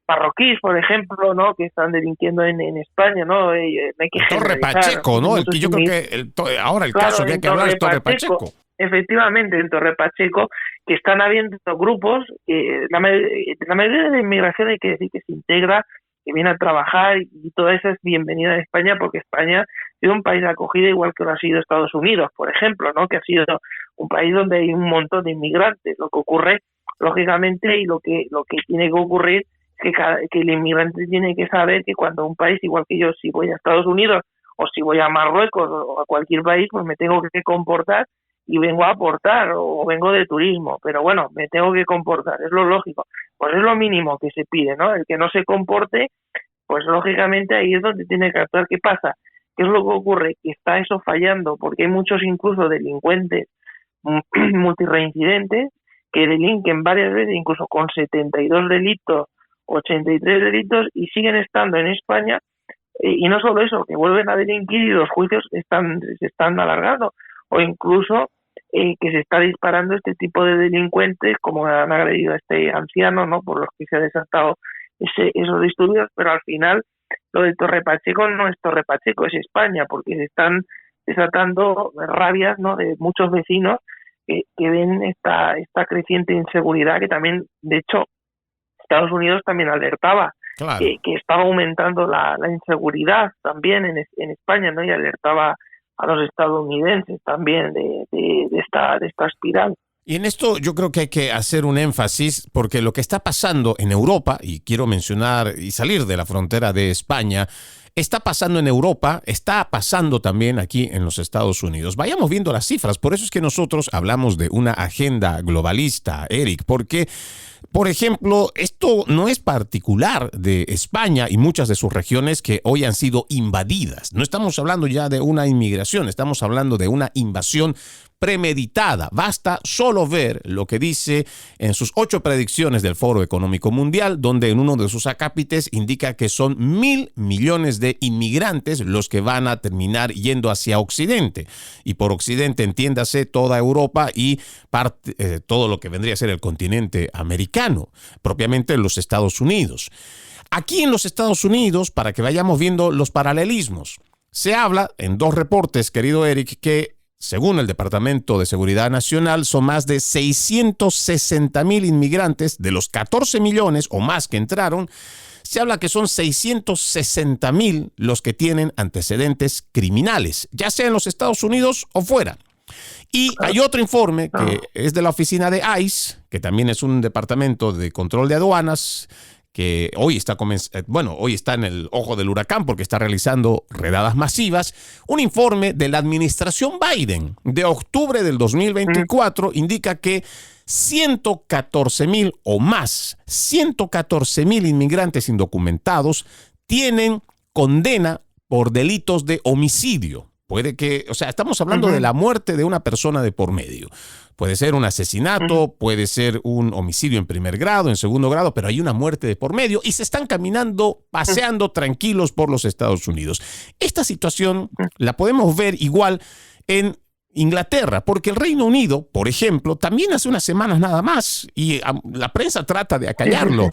marroquíes, por ejemplo, ¿no? Que están delinquiendo en España, ¿no? Hay que Torre Pacheco, ¿no? Yo creo que ahora el caso que hay que hablar es Torre Pacheco. Efectivamente, en Torre Pacheco, que están habiendo grupos, la mayoría de la inmigración hay que decir que se integra, que viene a trabajar, y toda esa es bienvenida en España, porque España ha sido un país de acogida igual que lo ha sido Estados Unidos, por ejemplo, ¿no? Que ha sido un país donde hay un montón de inmigrantes. Lo que ocurre, lógicamente, y lo que tiene que ocurrir es que el inmigrante tiene que saber que cuando un país, igual que yo, si voy a Estados Unidos o si voy a Marruecos o a cualquier país, pues me tengo que comportar y vengo a aportar, o vengo de turismo, pero bueno, me tengo que comportar, es lo lógico, pues es lo mínimo que se pide, ¿no? El que no se comporte, pues lógicamente ahí es donde tiene que actuar. ¿Qué pasa? ¿Qué es lo que ocurre? Que está eso fallando, porque hay muchos incluso delincuentes multireincidentes que delinquen varias veces, incluso con 72 delitos, 83 delitos, y siguen estando en España, y no solo eso, que vuelven a delinquir y los juicios se están alargando, o incluso que se está disparando este tipo de delincuentes, como han agredido a este anciano, ¿no? Por los que se ha desatado esos disturbios, pero al final lo de Torre Pacheco no es Torre Pacheco, es España, porque se están desatando rabias, ¿no? De muchos vecinos que ven esta creciente inseguridad, que también, de hecho, Estados Unidos también alertaba, claro, que estaba aumentando la inseguridad también en España, ¿no? Y alertaba a los estadounidenses también de esta espiral. Y en esto yo creo que hay que hacer un énfasis, porque lo que está pasando en Europa, y quiero mencionar y salir de la frontera de España, está pasando en Europa, está pasando también aquí en los Estados Unidos. Vayamos viendo las cifras, por eso es que nosotros hablamos de una agenda globalista, Eric, porque, por ejemplo, esto no es particular de España y muchas de sus regiones que hoy han sido invadidas. No estamos hablando ya de una inmigración, estamos hablando de una invasión premeditada. Basta solo ver lo que dice en sus 8 predicciones del Foro Económico Mundial, donde en uno de sus acápites indica que son 1.000 millones de inmigrantes los que van a terminar yendo hacia Occidente. Y por Occidente entiéndase toda Europa y todo lo que vendría a ser el continente americano, propiamente los Estados Unidos. Aquí en los Estados Unidos, para que vayamos viendo los paralelismos, se habla en 2 reportes, querido Eric, que según el Departamento de Seguridad Nacional, son más de 660,000 inmigrantes de los 14 millones o más que entraron. Se habla que son 660,000 los que tienen antecedentes criminales, ya sea en los Estados Unidos o fuera. Y hay otro informe que es de la oficina de ICE, que también es un departamento de control de aduanas, que hoy está en el ojo del huracán porque está realizando redadas masivas. Un informe de la administración Biden de octubre del 2024 indica que 114,000 o más, 114,000 inmigrantes indocumentados tienen condena por delitos de homicidio. Puede que, estamos hablando de la muerte de una persona de por medio. Puede ser un asesinato, puede ser un homicidio en primer grado, en segundo grado, pero hay una muerte de por medio y se están paseando tranquilos por los Estados Unidos. Esta situación la podemos ver igual en Inglaterra, porque el Reino Unido, por ejemplo, también hace unas semanas nada más, y la prensa trata de acallarlo,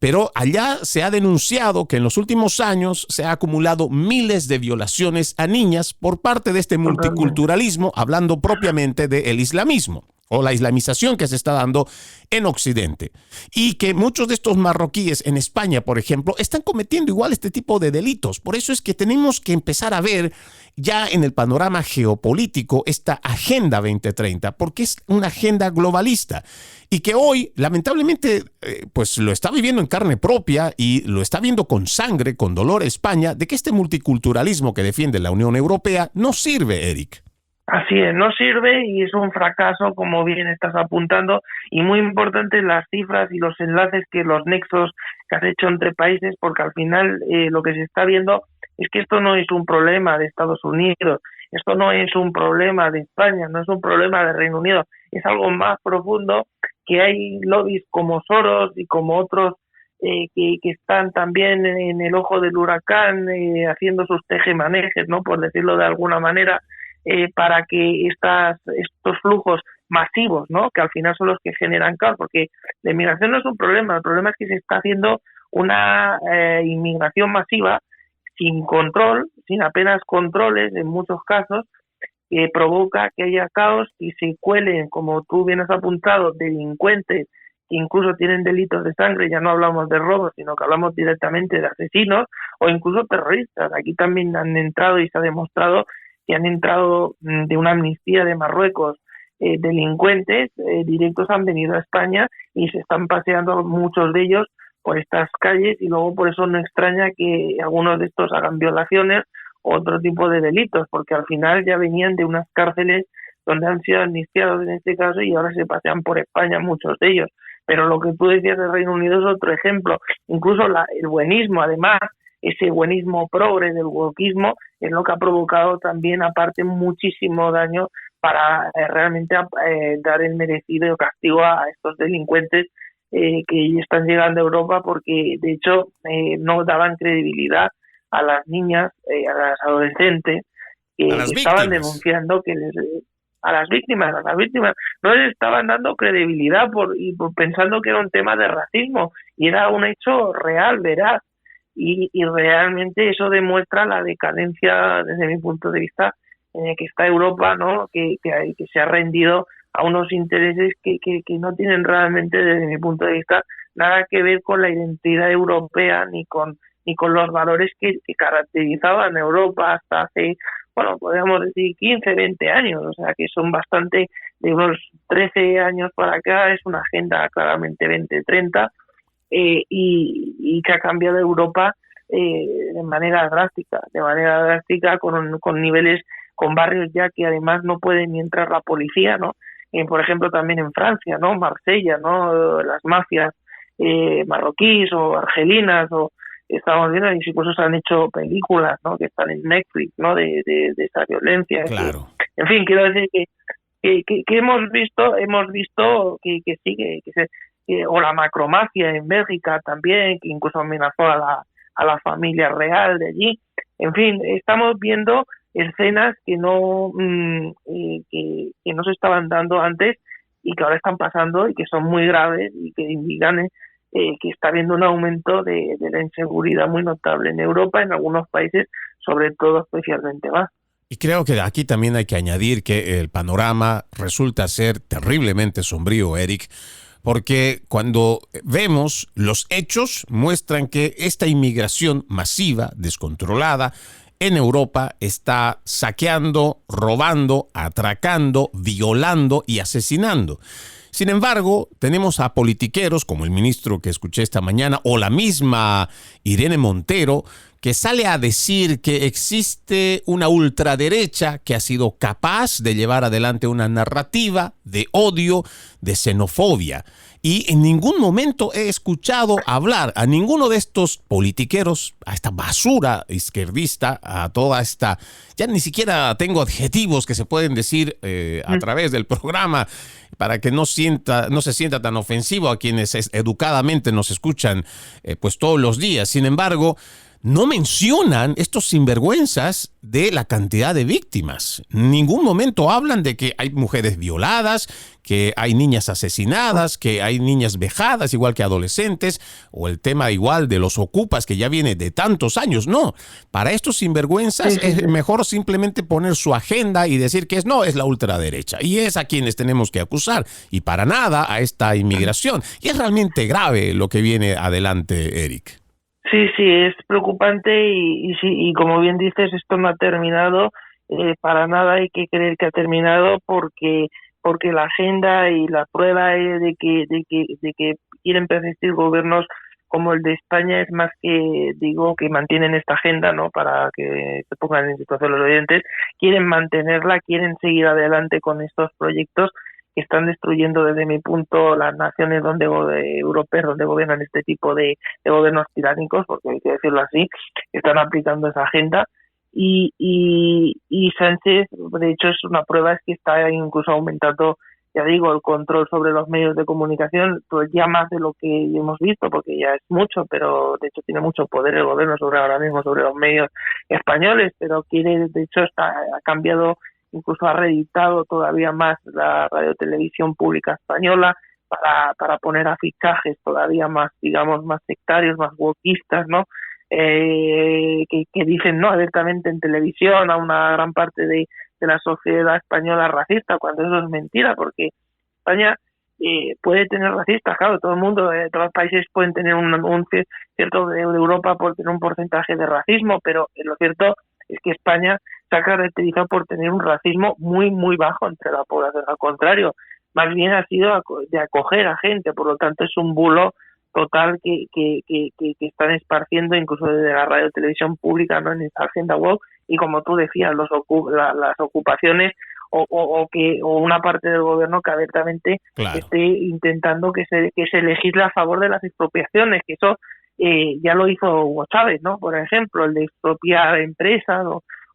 pero allá se ha denunciado que en los últimos años se ha acumulado miles de violaciones a niñas por parte de este multiculturalismo, hablando propiamente del islamismo o la islamización que se está dando en Occidente. Y que muchos de estos marroquíes en España, por ejemplo, están cometiendo igual este tipo de delitos. Por eso es que tenemos que empezar a ver ya en el panorama geopolítico esta Agenda 2030, porque es una agenda globalista y que hoy, lamentablemente, pues lo está viviendo en carne propia y lo está viendo con sangre, con dolor España, de que este multiculturalismo que defiende la Unión Europea no sirve, Eric. Así es, no sirve y es un fracaso, como bien estás apuntando, y muy importante las cifras y los enlaces, los nexos que has hecho entre países, porque al final lo que se está viendo es que esto no es un problema de Estados Unidos, esto no es un problema de España, no es un problema de Reino Unido, es algo más profundo, que hay lobbies como Soros y como otros que están también en el ojo del huracán, haciendo sus tejemanejes, ¿no?, por decirlo de alguna manera, para que estos flujos masivos, ¿no?, que al final son los que generan caos, porque la inmigración no es un problema, el problema es que se está haciendo una inmigración masiva sin control, sin apenas controles en muchos casos, que provoca que haya caos y se cuelen, como tú bien has apuntado, delincuentes que incluso tienen delitos de sangre, ya no hablamos de robos, sino que hablamos directamente de asesinos o incluso terroristas. Aquí también han entrado y se ha demostrado que han entrado de una amnistía de Marruecos delincuentes directos, han venido a España y se están paseando muchos de ellos por estas calles, y luego por eso no extraña que algunos de estos hagan violaciones o otro tipo de delitos, porque al final ya venían de unas cárceles donde han sido amnistiados en este caso y ahora se pasean por España muchos de ellos. Pero lo que tú decías del Reino Unido es otro ejemplo. Incluso el buenismo, además, ese buenismo progre del wokismo es lo que ha provocado también, aparte, muchísimo daño para realmente dar el merecido castigo a estos delincuentes que están llegando a Europa, porque de hecho no daban credibilidad a las niñas, a las adolescentes que estaban denunciando a las víctimas no les estaban dando credibilidad por pensando que era un tema de racismo, y era un hecho real, veraz, y realmente eso demuestra la decadencia, desde mi punto de vista, en el que está Europa, ¿no?, que se ha rendido a unos intereses que no tienen realmente, desde mi punto de vista, nada que ver con la identidad europea ni con los valores que caracterizaban a Europa hasta hace, podríamos decir 15, 20 años, o sea que son bastante, de unos 13 años para acá, es una agenda claramente 2030 y que ha cambiado Europa de manera drástica con niveles, con barrios ya que además no puede ni entrar la policía, ¿no? Por ejemplo, también en Francia, ¿no?, Marsella, ¿no?, las mafias marroquíes o argelinas, o estamos viendo, y incluso se han hecho películas, ¿no?, que están en Netflix, ¿no?, de esa violencia. Claro. En fin, quiero decir que hemos visto que sigue, o la macromafia en Bélgica también, que incluso amenazó a la familia real de allí. En fin, estamos viendo escenas que no se estaban dando antes y que ahora están pasando y que son muy graves y que indican que está habiendo un aumento de la inseguridad muy notable en Europa, en algunos países, sobre todo especialmente más. Y creo que aquí también hay que añadir que el panorama resulta ser terriblemente sombrío, Eric, porque cuando vemos los hechos muestran que esta inmigración masiva, descontrolada, en Europa está saqueando, robando, atracando, violando y asesinando. Sin embargo, tenemos a politiqueros como el ministro que escuché esta mañana o la misma Irene Montero, que sale a decir que existe una ultraderecha que ha sido capaz de llevar adelante una narrativa de odio, de xenofobia. Y en ningún momento he escuchado hablar a ninguno de estos politiqueros, a esta basura izquierdista, a toda esta... Ya ni siquiera tengo adjetivos que se pueden decir a través del programa para que no se sienta tan ofensivo a quienes educadamente nos escuchan pues todos los días. Sin embargo, no mencionan estos sinvergüenzas de la cantidad de víctimas. En ningún momento hablan de que hay mujeres violadas, que hay niñas asesinadas, que hay niñas vejadas, igual que adolescentes, o el tema igual de los ocupas, que ya viene de tantos años. No, para estos sinvergüenzas es mejor simplemente poner su agenda y decir que es la ultraderecha. Y es a quienes tenemos que acusar, y para nada a esta inmigración. Y es realmente grave lo que viene adelante, Eric. Sí, es preocupante y como bien dices, esto no ha terminado, para nada hay que creer que ha terminado porque la agenda y la prueba de que quieren persistir gobiernos como el de España es más que mantienen esta agenda, ¿no? Para que se pongan en situación los oyentes, quieren mantenerla, quieren seguir adelante con estos proyectos que están destruyendo desde mi punto las naciones europeas donde gobiernan este tipo de gobiernos tiránicos, porque hay que decirlo así, que están aplicando esa agenda y Sánchez, de hecho, es una prueba, es que está incluso aumentando, ya digo, el control sobre los medios de comunicación, pues ya más de lo que hemos visto, porque ya es mucho, pero de hecho tiene mucho poder el gobierno ahora mismo sobre los medios españoles, pero ha cambiado, incluso ha reeditado todavía más la radiotelevisión pública española para poner a fichajes todavía más, digamos, más sectarios, más wokistas, ¿no? Que dicen no abiertamente en televisión a una gran parte de la sociedad española racista, cuando eso es mentira, porque España puede tener racistas, claro, todo el mundo, todos los países pueden tener un cierto de Europa por tener un porcentaje de racismo, pero lo cierto es que España se ha caracterizado por tener un racismo muy, muy bajo entre la población. Al contrario, más bien ha sido de acoger a gente, por lo tanto es un bulo total que están esparciendo incluso desde la radio televisión pública, ¿no? En esta agenda woke, y como tú decías, las ocupaciones o una parte del gobierno que abiertamente esté intentando que se legisle a favor de las expropiaciones, que eso ya lo hizo Hugo Chávez, ¿no? Por ejemplo, el de expropiar empresas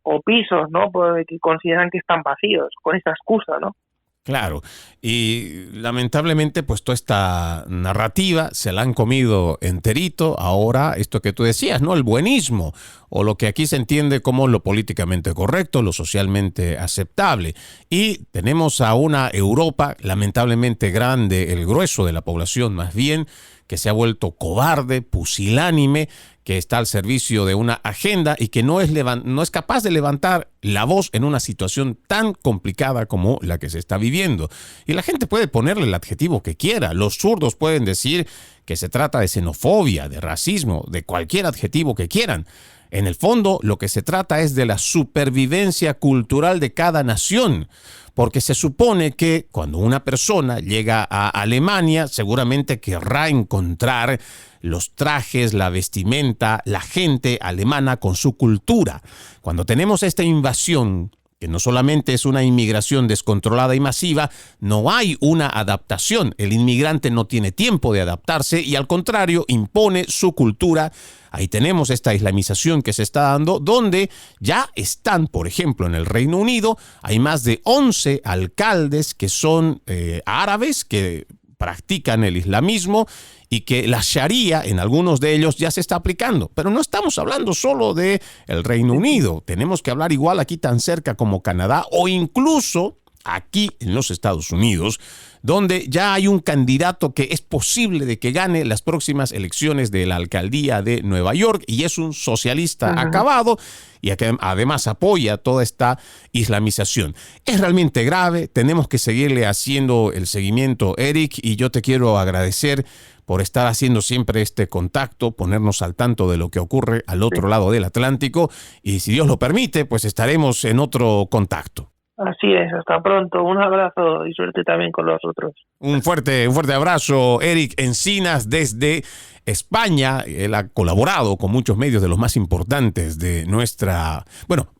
o pisos, ¿no? Que consideran que están vacíos, con esa excusa, ¿no? Claro, y lamentablemente pues toda esta narrativa se la han comido enterito. Ahora esto que tú decías, ¿no? El buenismo, o lo que aquí se entiende como lo políticamente correcto, lo socialmente aceptable. Y tenemos a una Europa lamentablemente grande, el grueso de la población más bien, que se ha vuelto cobarde, pusilánime, que está al servicio de una agenda y que no es capaz de levantar la voz en una situación tan complicada como la que se está viviendo. Y la gente puede ponerle el adjetivo que quiera. Los zurdos pueden decir que se trata de xenofobia, de racismo, de cualquier adjetivo que quieran. En el fondo, lo que se trata es de la supervivencia cultural de cada nación, porque se supone que cuando una persona llega a Alemania, seguramente querrá encontrar los trajes, la vestimenta, la gente alemana con su cultura. Cuando tenemos esta invasión, que no solamente es una inmigración descontrolada y masiva, no hay una adaptación. El inmigrante no tiene tiempo de adaptarse y al contrario impone su cultura. Ahí tenemos esta islamización que se está dando, donde ya están, por ejemplo, en el Reino Unido, hay más de 11 alcaldes que son árabes, que practican el islamismo y que la Sharia en algunos de ellos ya se está aplicando. Pero no estamos hablando solo de el Reino Unido. Tenemos que hablar igual aquí tan cerca como Canadá o incluso aquí en los Estados Unidos, donde ya hay un candidato que es posible de que gane las próximas elecciones de la alcaldía de Nueva York y es un socialista acabado y que además apoya toda esta islamización. Es realmente grave, tenemos que seguirle haciendo el seguimiento, Eric, y yo te quiero agradecer por estar haciendo siempre este contacto, ponernos al tanto de lo que ocurre al otro lado del Atlántico y si Dios lo permite, pues estaremos en otro contacto. Así es, hasta pronto. Un abrazo y suerte también con los otros. Un fuerte abrazo, Eric Encinas, desde España. Él ha colaborado con muchos medios de los más importantes de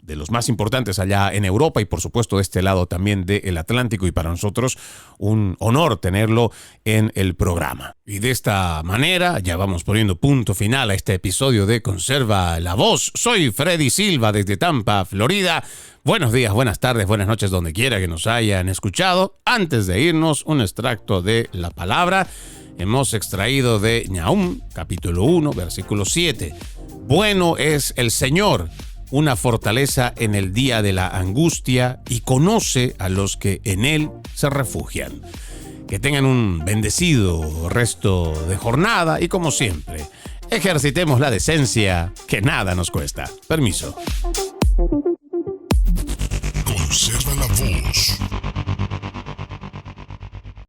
de los más importantes allá en Europa y por supuesto de este lado también del Atlántico, y para nosotros un honor tenerlo en el programa. Y de esta manera ya vamos poniendo punto final a este episodio de Conserva la Voz. Soy Freddy Silva desde Tampa, Florida. Buenos días, buenas tardes, buenas noches, donde quiera que nos hayan escuchado. Antes de irnos, un extracto de la palabra. Hemos extraído de Nahum, capítulo 1, versículo 7. Bueno es el Señor, una fortaleza en el día de la angustia, y conoce a los que en Él se refugian. Que tengan un bendecido resto de jornada y, como siempre, ejercitemos la decencia, que nada nos cuesta. Permiso.